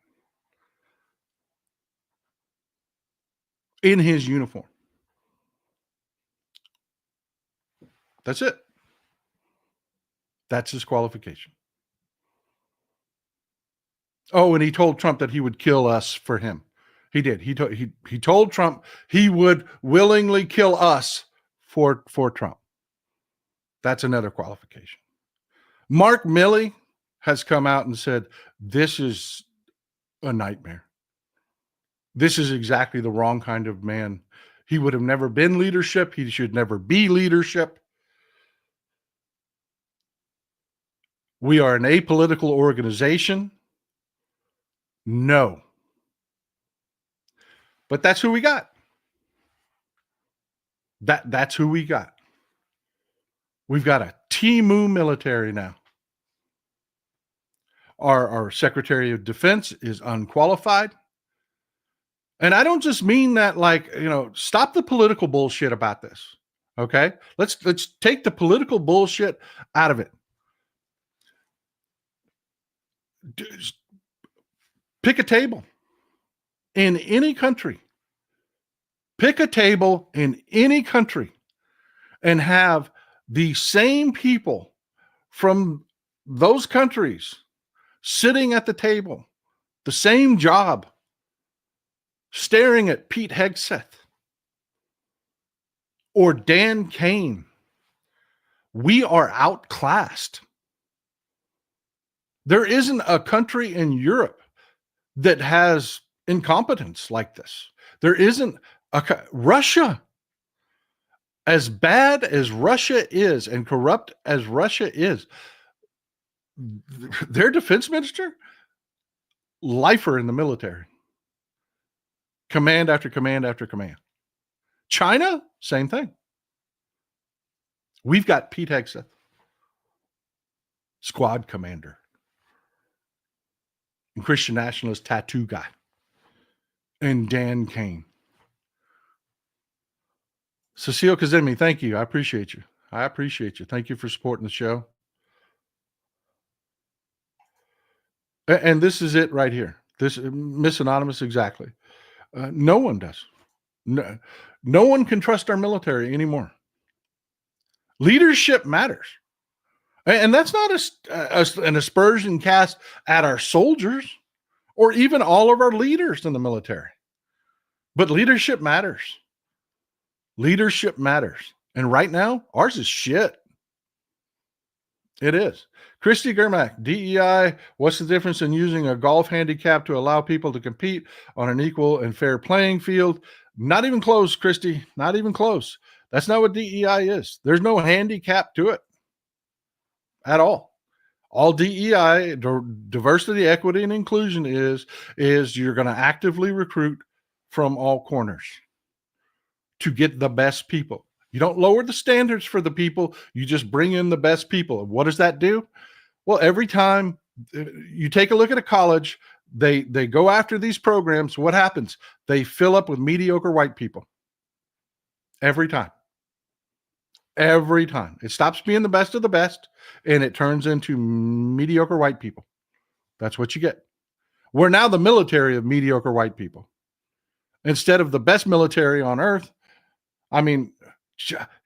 in his uniform. That's it. That's his qualification. Oh, and he told Trump that he would kill us for him. He did. He told Trump he would willingly kill us for Trump. That's another qualification. Mark Milley has come out and said, this is a nightmare. This is exactly the wrong kind of man. He would have never been leadership. He should never be leadership. We are an apolitical organization. No. But that's who we got. That's who we got. We've got a TEMU military now. Our Secretary of Defense is unqualified. And I don't just mean that like, stop the political bullshit about this. Okay? Let's take the political bullshit out of it. Pick a table in any country. Pick a table in any country and have the same people from those countries sitting at the table, the same job, staring at Pete Hegseth or Dan Caine. We are outclassed. There isn't a country in Europe that has incompetence like this. There isn't Russia. As bad as Russia is and corrupt as Russia is, their defense minister, lifer in the military. Command after command after command. China, same thing. We've got Pete Hegseth, squad commander, and Christian nationalist tattoo guy, and Dan Caine. Cecile Kazemi, thank you. I appreciate you. Thank you for supporting the show. And this is it right here. This Miss Anonymous, exactly. No one does. No one can trust our military anymore. Leadership matters. And that's not an aspersion cast at our soldiers or even all of our leaders in the military. But leadership matters. Leadership matters. And right now, ours is shit. It is. Christy Germack, DEI, what's the difference in using a golf handicap to allow people to compete on an equal and fair playing field? Not even close, Christy. Not even close. That's not what DEI is. There's no handicap to it at all. All DEI, diversity, equity, and inclusion is you're going to actively recruit from all corners to get the best people. You don't lower the standards for the people. You just bring in the best people. What does that do? Well, every time you take a look at a college, they go after these programs. What happens? They fill up with mediocre white people. Every time. Every time. It stops being the best of the best, and it turns into mediocre white people. That's what you get. We're now the military of mediocre white people. Instead of the best military on earth, I mean,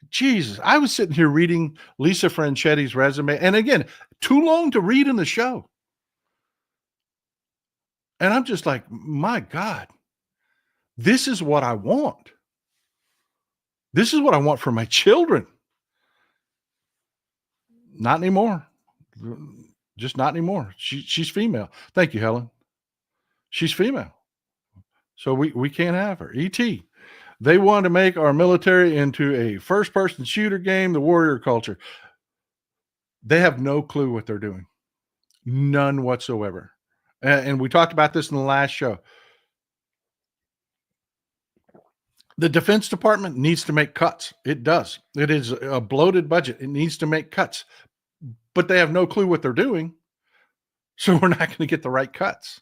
Jesus, I was sitting here reading Lisa Franchetti's resume. And again, too long to read in the show. And I'm just like, my God, this is what I want. This is what I want for my children. Not anymore. Just not anymore. She's female. Thank you, Helen. She's female. So we can't have her. E.T. They want to make our military into a first-person shooter game, the warrior culture. They have no clue what they're doing. None whatsoever. And we talked about this in the last show. The Defense Department needs to make cuts. It does. It is a bloated budget. It needs to make cuts. But they have no clue what they're doing. So we're not going to get the right cuts.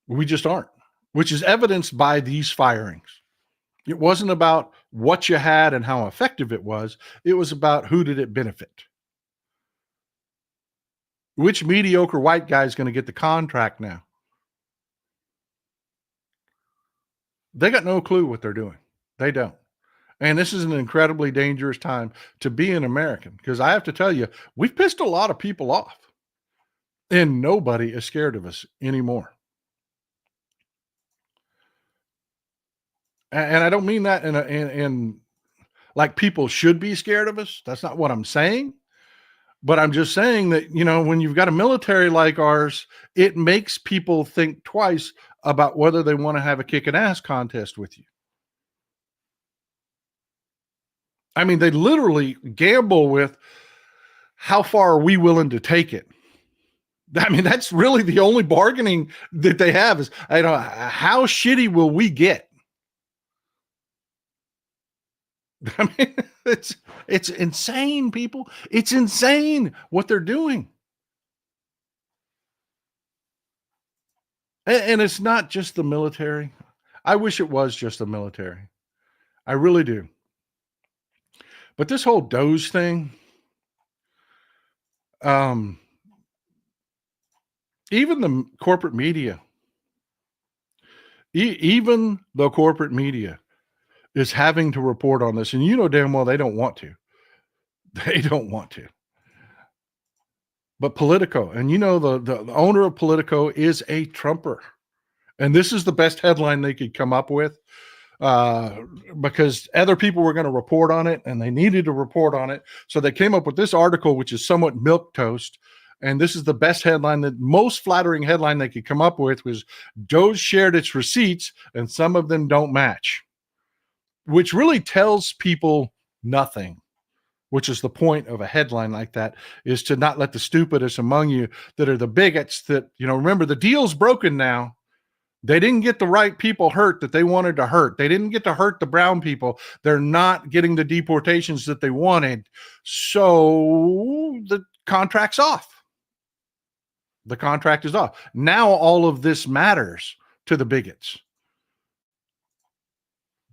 We just aren't, which is evidenced by these firings. It wasn't about what you had and how effective it was. It was about who did it benefit. Which mediocre white guy is going to get the contract now? They got no clue what they're doing. They don't. And this is an incredibly dangerous time to be an American, because I have to tell you, we've pissed a lot of people off and nobody is scared of us anymore. And I don't mean that in like people should be scared of us. That's not what I'm saying. But I'm just saying that, when you've got a military like ours, it makes people think twice about whether they want to have a kick and ass contest with you. I mean, they literally gamble with how far are we willing to take it. I mean, that's really the only bargaining that they have is, how shitty will we get? I mean, it's insane, people. It's insane what they're doing. And it's not just the military. I wish it was just the military. I really do. But this whole Doge thing, um, even the corporate media, even the corporate media is having to report on this. And you know damn well they don't want to. They don't want to. But Politico, and you know the owner of Politico is a Trumper. And this is the best headline they could come up with, because other people were going to report on it and they needed to report on it. So they came up with this article, which is somewhat milquetoast. And this is the best headline, the most flattering headline they could come up with was Doge shared its receipts and some of them don't match, which really tells people nothing. Which is the point of a headline like that, is to not let the stupidest among you that are the bigots that, remember the deal's broken now. They didn't get the right people hurt that they wanted to hurt. They didn't get to hurt the brown people. They're not getting the deportations that they wanted. So the contract's off. The contract is off. Now all of this matters to the bigots.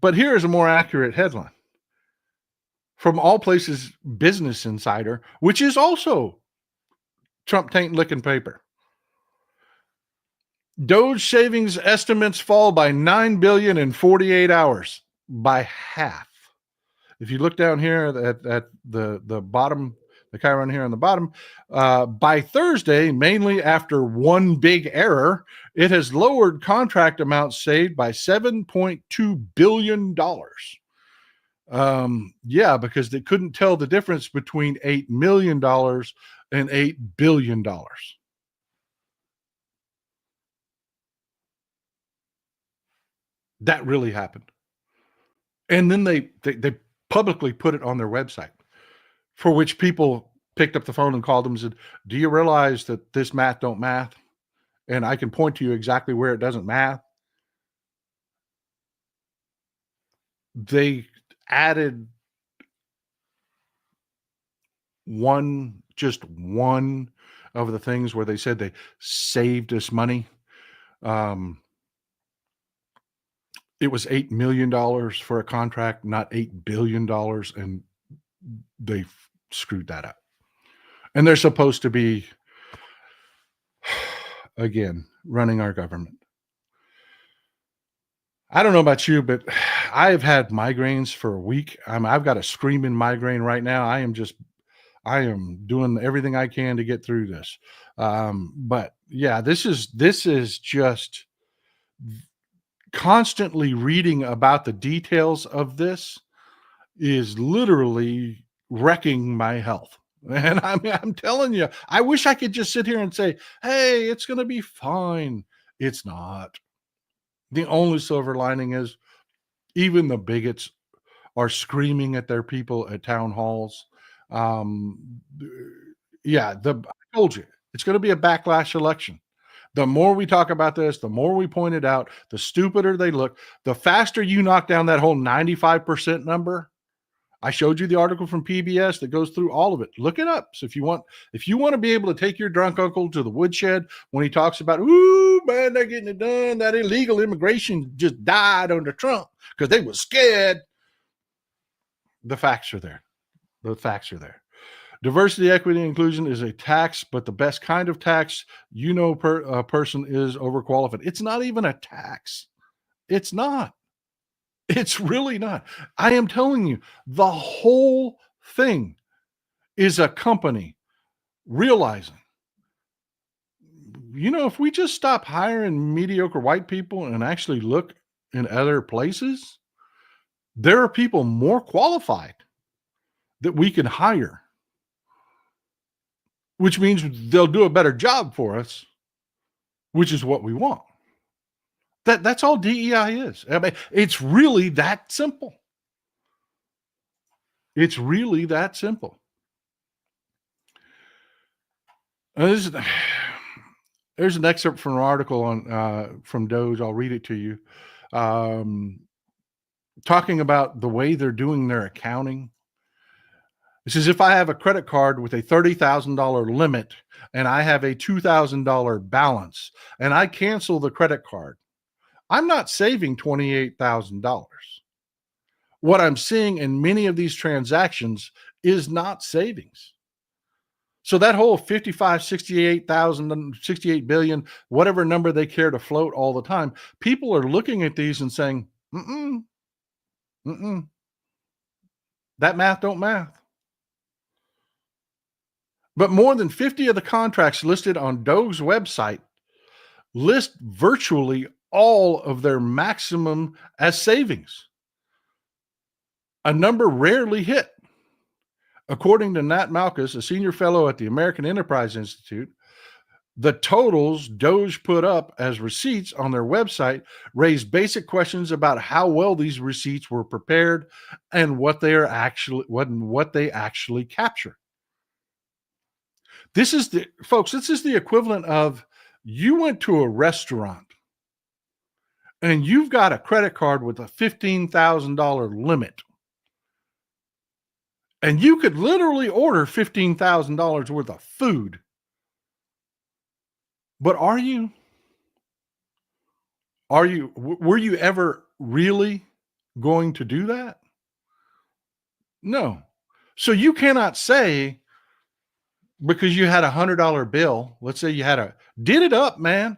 But here's a more accurate headline. From all places, Business Insider, which is also Trump taint licking paper. Doge savings estimates fall by $9 billion in 48 hours, by half. If you look down here at the bottom, the chyron here on the bottom, by Thursday, mainly after one big error, it has lowered contract amounts saved by $7.2 billion. Yeah, because they couldn't tell the difference between $8 million and $8 billion. That really happened. And then they publicly put it on their website, for which people picked up the phone and called them and said, do you realize that this math don't math? And I can point to you exactly where it doesn't math. They added just one of the things where they said they saved us money. It was $8 million for a contract, not $8 billion. And they screwed that up. And they're supposed to be, again, running our government. I don't know about you, but I've had migraines for a week. I've got a screaming migraine right now. I am doing everything I can to get through this. But yeah, this is just constantly reading about the details of this is literally wrecking my health. And I'm telling you, I wish I could just sit here and say, hey, it's going to be fine. It's not. The only silver lining is even the bigots are screaming at their people at town halls. Yeah, I told you, it's going to be a backlash election. The more we talk about this, the more we point it out, the stupider they look. The faster you knock down that whole 95% number. I showed you the article from PBS that goes through all of it. Look it up. So if you want to be able to take your drunk uncle to the woodshed when he talks about, ooh, man, they're getting it done. That illegal immigration just died under Trump because they were scared. The facts are there. The facts are there. Diversity, equity, and inclusion is a tax, but the best kind of tax, a person is overqualified. It's not even a tax. It's not. It's really not. I am telling you, the whole thing is a company realizing, if we just stop hiring mediocre white people and actually look in other places, there are people more qualified that we can hire, which means they'll do a better job for us, which is what we want. That's all DEI is. I mean, it's really that simple. It's really that simple. There's an excerpt from an article on from Doge. I'll read it to you. Talking about the way they're doing their accounting. It says if I have a credit card with a $30,000 limit and I have a $2,000 balance and I cancel the credit card, I'm not saving $28,000. What I'm seeing in many of these transactions is not savings. So that whole 55, 68,000, 68 billion, whatever number they care to float all the time, people are looking at these and saying, that math don't math. But more than 50 of the contracts listed on Doge's website list virtually all of their maximum as savings, a number rarely hit. According to Nat Malkus, a senior fellow at the American Enterprise Institute, the totals Doge put up as receipts on their website raised basic questions about how well these receipts were prepared and what they actually capture. This is the equivalent of you went to a restaurant and you've got a credit card with a $15,000 limit. And you could literally order $15,000 worth of food. But were you ever really going to do that? No. So you cannot say, because you had $100 bill, let's say you did it up, man.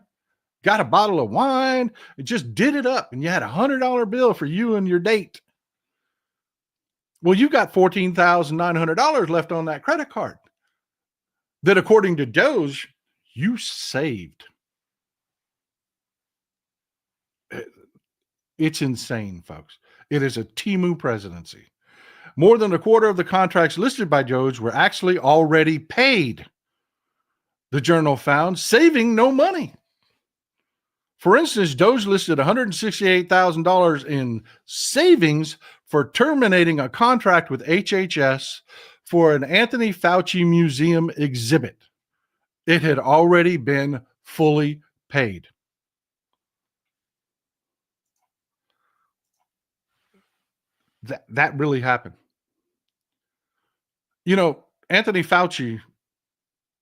Got a bottle of wine, just did it up, and you had $100 bill for you and your date. Well, you got $14,900 left on that credit card that, according to Doge, you saved. It's insane, folks. It is a TEMU presidency. More than a quarter of the contracts listed by Doge were actually already paid, the journal found, saving no money. For instance, Doge listed $168,000 in savings for terminating a contract with HHS for an Anthony Fauci Museum exhibit. It had already been fully paid. That really happened. You know, Anthony Fauci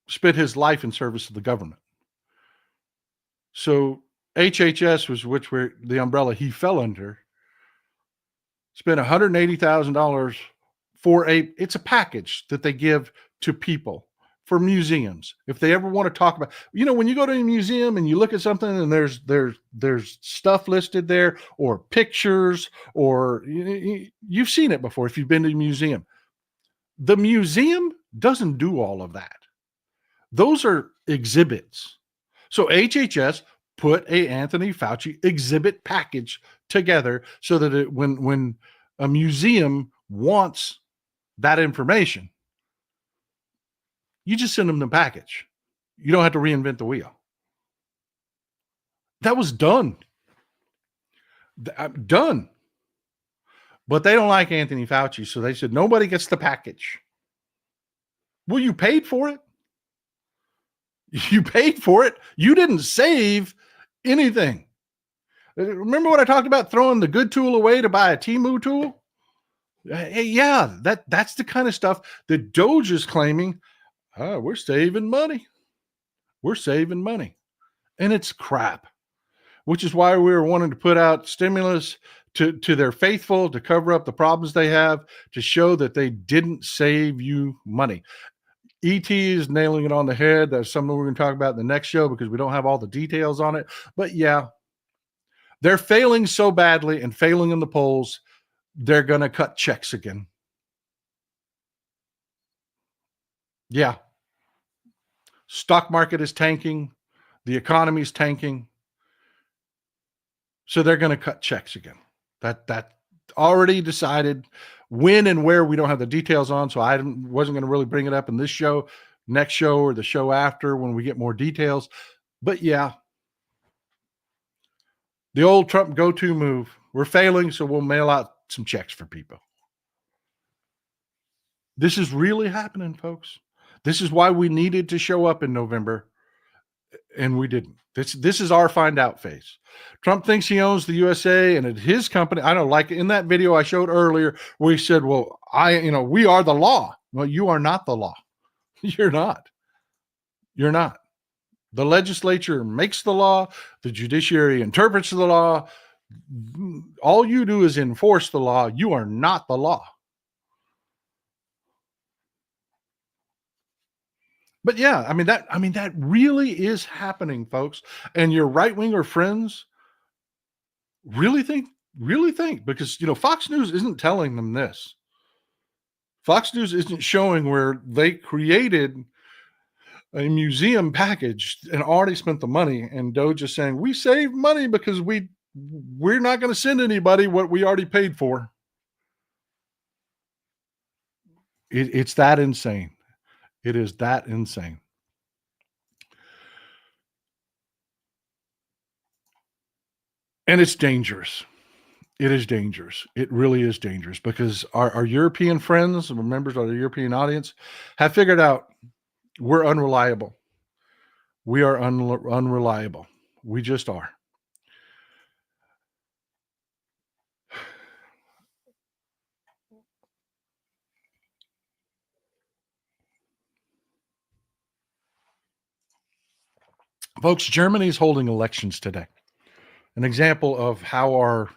spent his life in service to the government. So HHS was the umbrella he fell under, spent $180,000 for it's a package that they give to people for museums. If they ever want to talk about, when you go to a museum and you look at something and there's stuff listed there or pictures, or you've seen it before if you've been to a museum. The museum doesn't do all of that. Those are exhibits. So HHS put a Anthony Fauci exhibit package together so that when a museum wants that information, you just send them the package. You don't have to reinvent the wheel. That was done. Done. But they don't like Anthony Fauci, so they said nobody gets the package. Well, you paid for it. You paid for it. You didn't save anything. Remember what I talked about, throwing the good tool away to buy a TEMU tool? Hey, yeah, that's the kind of stuff that Doge is claiming. We're saving money. We're saving money. And it's crap, which is why we were wanting to put out stimulus to their faithful, to cover up the problems they have, to show that they didn't save you money. ET is nailing it on the head. That's something we're going to talk about in the next show because we don't have all the details on it. But yeah, they're failing so badly and failing in the polls, they're going to cut checks again. Yeah. Stock market is tanking. The economy is tanking. So they're going to cut checks again. That already decided. When and where we don't have the details on, so I wasn't going to really bring it up in this show, next show, or the show after when we get more details. But yeah, the old Trump go-to move. We're failing, so we'll mail out some checks for people. This is really happening, folks. This is why we needed to show up in November, and we didn't. This is our find out phase. Trump thinks he owns the USA and it's his company. I know, like in that video I showed earlier where he said, well, we are the law. Well, you are not the law. You're not. You're not. The legislature makes the law, the judiciary interprets the law. All you do is enforce the law. You are not the law. But yeah, that really is happening, folks. And your right-winger friends really think because Fox News isn't telling them this. Fox News isn't showing where they created a museum package and already spent the money, and Doge is saying we saved money because we're not going to send anybody what we already paid for. It's that insane. It is that insane. And it's dangerous. It is dangerous. It really is dangerous because our European friends, members of the European audience, have figured out we're unreliable. We are unreliable. We just are. Folks, Germany is holding elections today. An example of how our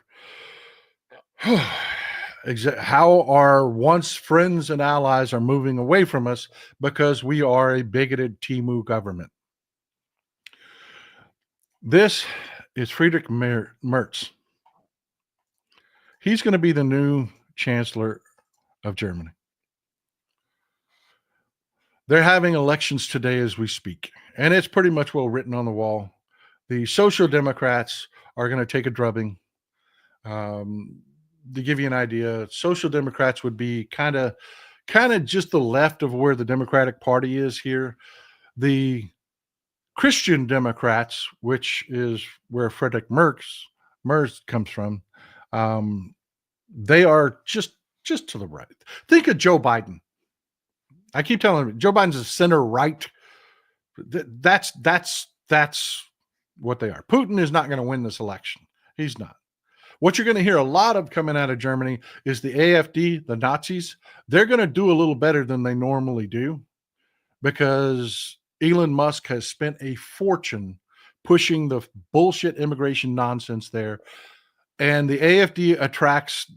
once friends and allies are moving away from us because we are a bigoted TEMU government. This is Friedrich Merz. He's going to be the new chancellor of Germany. They're having elections today as we speak, and it's pretty much well written on the wall. The Social Democrats are going to take a drubbing. To give you an idea, Social Democrats would be kind of just the left of where the Democratic Party is here. The Christian Democrats, which is where Friedrich Merz comes from, they are just to the right. Think of Joe Biden. I keep telling you, Joe Biden's a center right. That's what they are. Putin is not going to win this election. He's not. What you're going to hear a lot of coming out of Germany is the AfD, the Nazis. They're going to do a little better than they normally do because Elon Musk has spent a fortune pushing the bullshit immigration nonsense there. And the AfD attracts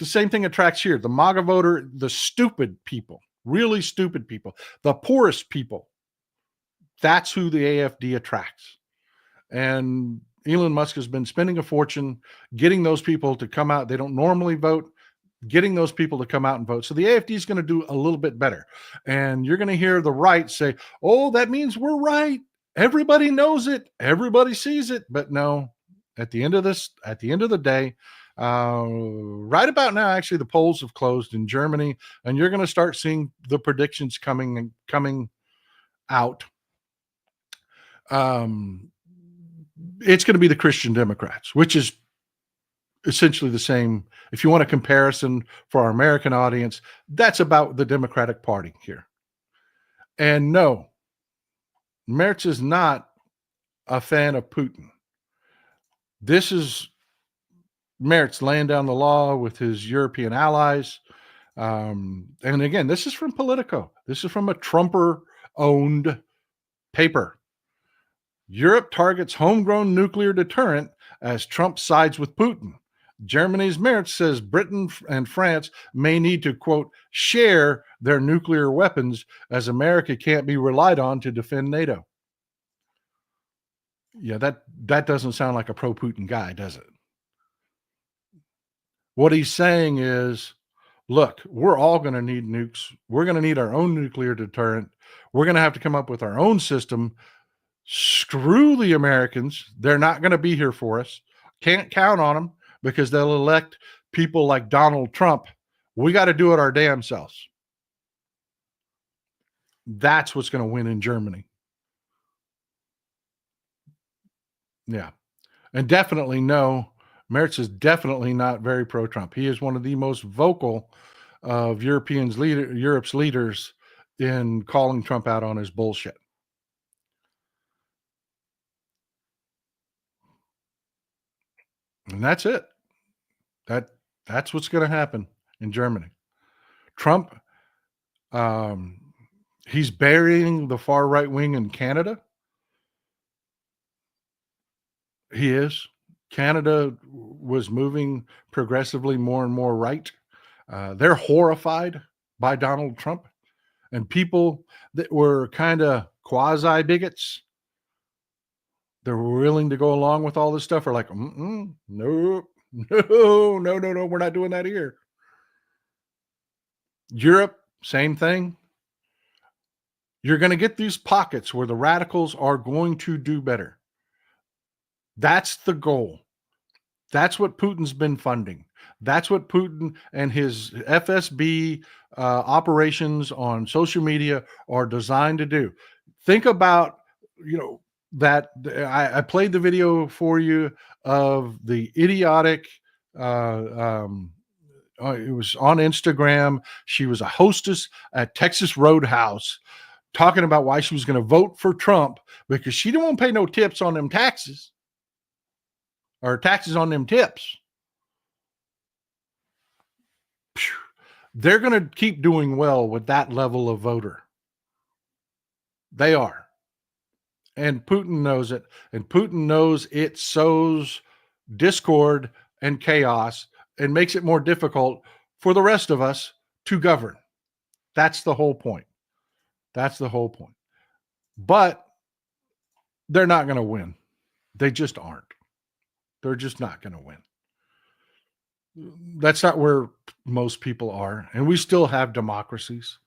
the same thing attracts here. The MAGA voter, the stupid people, really stupid people, the poorest people. That's who the AfD attracts. And Elon Musk has been spending a fortune getting those people to come out. They don't normally vote, getting those people to come out and vote. So the AfD is going to do a little bit better. And you're going to hear the right say, oh, that means we're right. Everybody knows it. Everybody sees it. But no, at the end of the day, right about now, actually, the polls have closed in Germany, and you're going to start seeing the predictions coming out. It's going to be the Christian Democrats, which is essentially the same. If you want a comparison for our American audience, that's about the Democratic Party here. And no, Merz is not a fan of Putin. This is Merz laying down the law with his European allies. And again, this is from Politico. This is from a Trumper-owned paper. Europe targets homegrown nuclear deterrent as Trump sides with Putin. Germany's Merz says Britain and France may need to, quote, share their nuclear weapons as America can't be relied on to defend NATO. Yeah, that doesn't sound like a pro-Putin guy, does it? What he's saying is, look, we're all going to need nukes. We're going to need our own nuclear deterrent. We're going to have to come up with our own system. Screw the Americans. They're not going to be here for us. Can't count on them because they'll elect people like Donald Trump. We got to do it our damn selves. That's what's going to win in Germany. Yeah. And definitely no, Merz is definitely not very pro-Trump. He is one of the most vocal of Europe's leaders in calling Trump out on his bullshit. And that's it. That's what's going to happen in Germany. Trump Um, he's burying the far right wing in Canada. He is. Canada was moving progressively more and more right. They're horrified by Donald Trump, and people that were kind of quasi bigots, they're willing to go along with all this stuff, are like, no, no, no, we're not doing that here. Europe, same thing. You're going to get these pockets where the radicals are going to do better. That's the goal. That's what Putin's been funding. That's what Putin and his FSB operations on social media are designed to do. Think about, that I played the video for you of the idiotic. It was on Instagram. She was a hostess at Texas Roadhouse, talking about why she was going to vote for Trump because she didn't want to pay no tips on them taxes. Or taxes on them tips. They're going to keep doing well with that level of voter. They are. And Putin knows it. And Putin knows it sows discord and chaos and makes it more difficult for the rest of us to govern. That's the whole point. That's the whole point. But they're not going to win. They just aren't. They're just not going to win. That's not where most people are. And we still have democracies.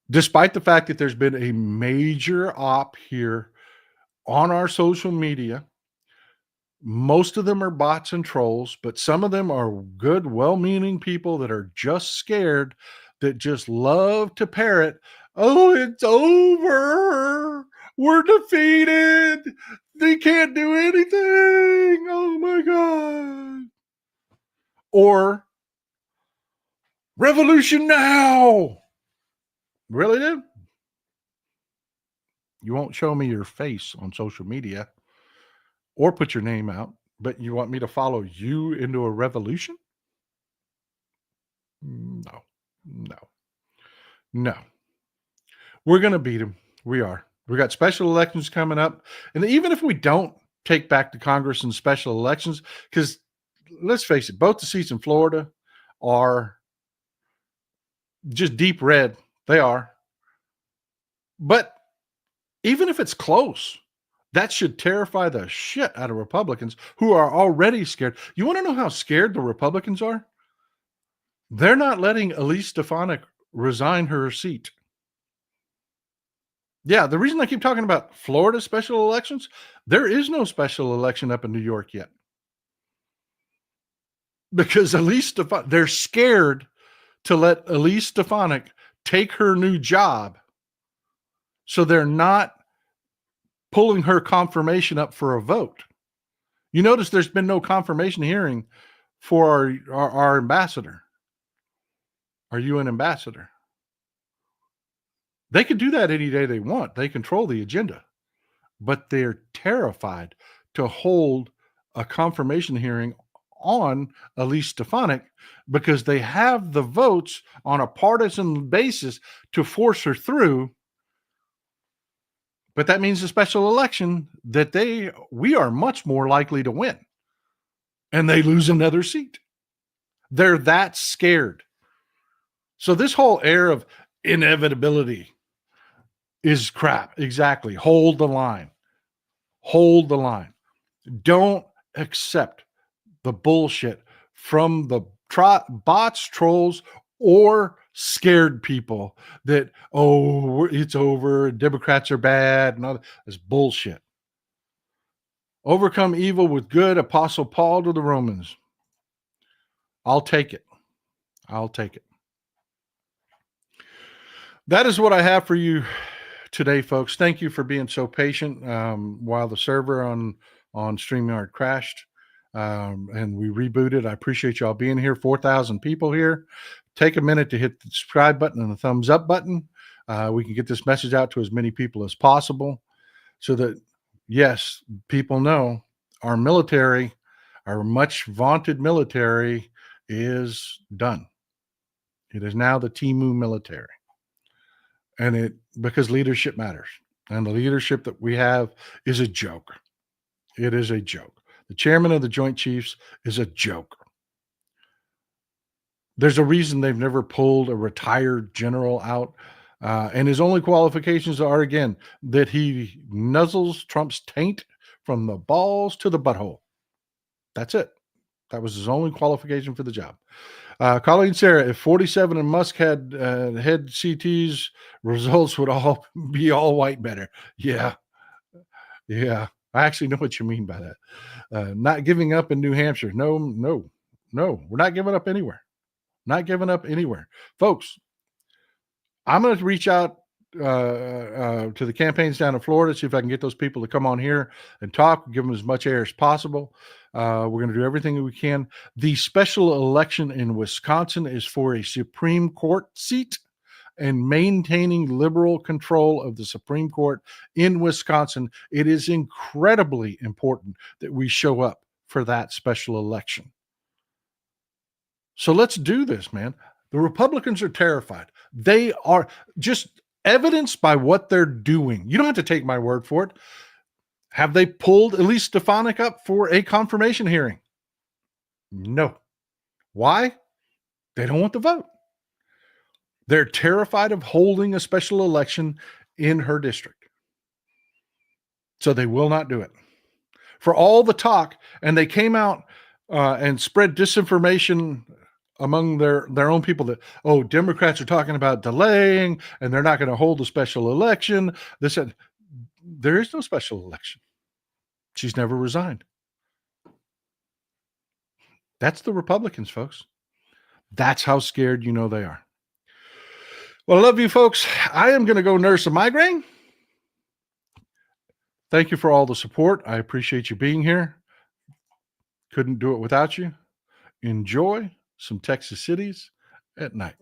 Despite the fact that there's been a major op here on our social media, most of them are bots and trolls, but some of them are good, well-meaning people that are just scared, that just love to parrot, "Oh, it's over. We're defeated. They can't do anything. Oh my God." Or "Revolution now." Really, dude? You won't show me your face on social media or put your name out, but you want me to follow you into a revolution? No, no, no. We're going to beat them. We are. We got special elections coming up. And even if we don't take back the Congress in special elections, because let's face it, both the seats in Florida are just deep red. They are. But even if it's close, that should terrify the shit out of Republicans who are already scared. You want to know how scared the Republicans are? They're not letting Elise Stefanik resign her seat. Yeah, the reason I keep talking about Florida special elections, there is no special election up in New York yet. Because Elise Stefanik, they're scared to let Elise Stefanik take her new job. So they're not pulling her confirmation up for a vote. You notice there's been no confirmation hearing for our ambassador, our UN ambassador. They could do that any day they want. They control the agenda, but they're terrified to hold a confirmation hearing on Elise Stefanik because they have the votes on a partisan basis to force her through. But that means a special election that we are much more likely to win, and they lose another seat. They're that scared. So this whole air of inevitability is crap. Exactly. Hold the line. Hold the line. Don't accept the bullshit from the bots, trolls, or scared people that, oh, it's over, Democrats are bad, and all that. That's bullshit. Overcome evil with good, Apostle Paul to the Romans. I'll take it. I'll take it. That is what I have for you today, folks. Thank you for being so patient while the server on StreamYard crashed and we rebooted. I appreciate y'all being here. 4,000 people here. Take a minute to hit the subscribe button and the thumbs up button. We can get this message out to as many people as possible so that, yes, people know our military, our much vaunted military, is done. It is now the TEMU military. And because leadership matters. And the leadership that we have is a joke. It is a joke. The chairman of the Joint Chiefs is a joke. There's a reason they've never pulled a retired general out. And his only qualifications are, again, that he nuzzles Trump's taint from the balls to the butthole. That's it. That was his only qualification for the job. Colleen Sarah, if 47 and Musk had head CTs, results would all be all white better. Yeah. Yeah. I actually know what you mean by that. Not giving up in New Hampshire. No. We're not giving up anywhere. Not giving up anywhere. Folks, I'm going to reach out to the campaigns down in Florida, see if I can get those people to come on here and talk, give them as much air as possible. We're going to do everything that we can. The special election in Wisconsin is for a Supreme Court seat and maintaining liberal control of the Supreme Court in Wisconsin. It is incredibly important that we show up for that special election. So let's do this, man. The Republicans are terrified. They are just evidenced by what they're doing. You don't have to take my word for it. Have they pulled Elise Stefanik up for a confirmation hearing? No. Why? They don't want the vote. They're terrified of holding a special election in her district. So they will not do it. For all the talk, and they came out and spread disinformation among their own people that, oh, Democrats are talking about delaying and they're not going to hold a special election. They said, there is no special election. She's never resigned. That's the Republicans, folks. That's how scared you know they are. Well, I love you, folks. I am going to go nurse a migraine. Thank you for all the support. I appreciate you being here. Couldn't do it without you. Enjoy some Texas cities at night.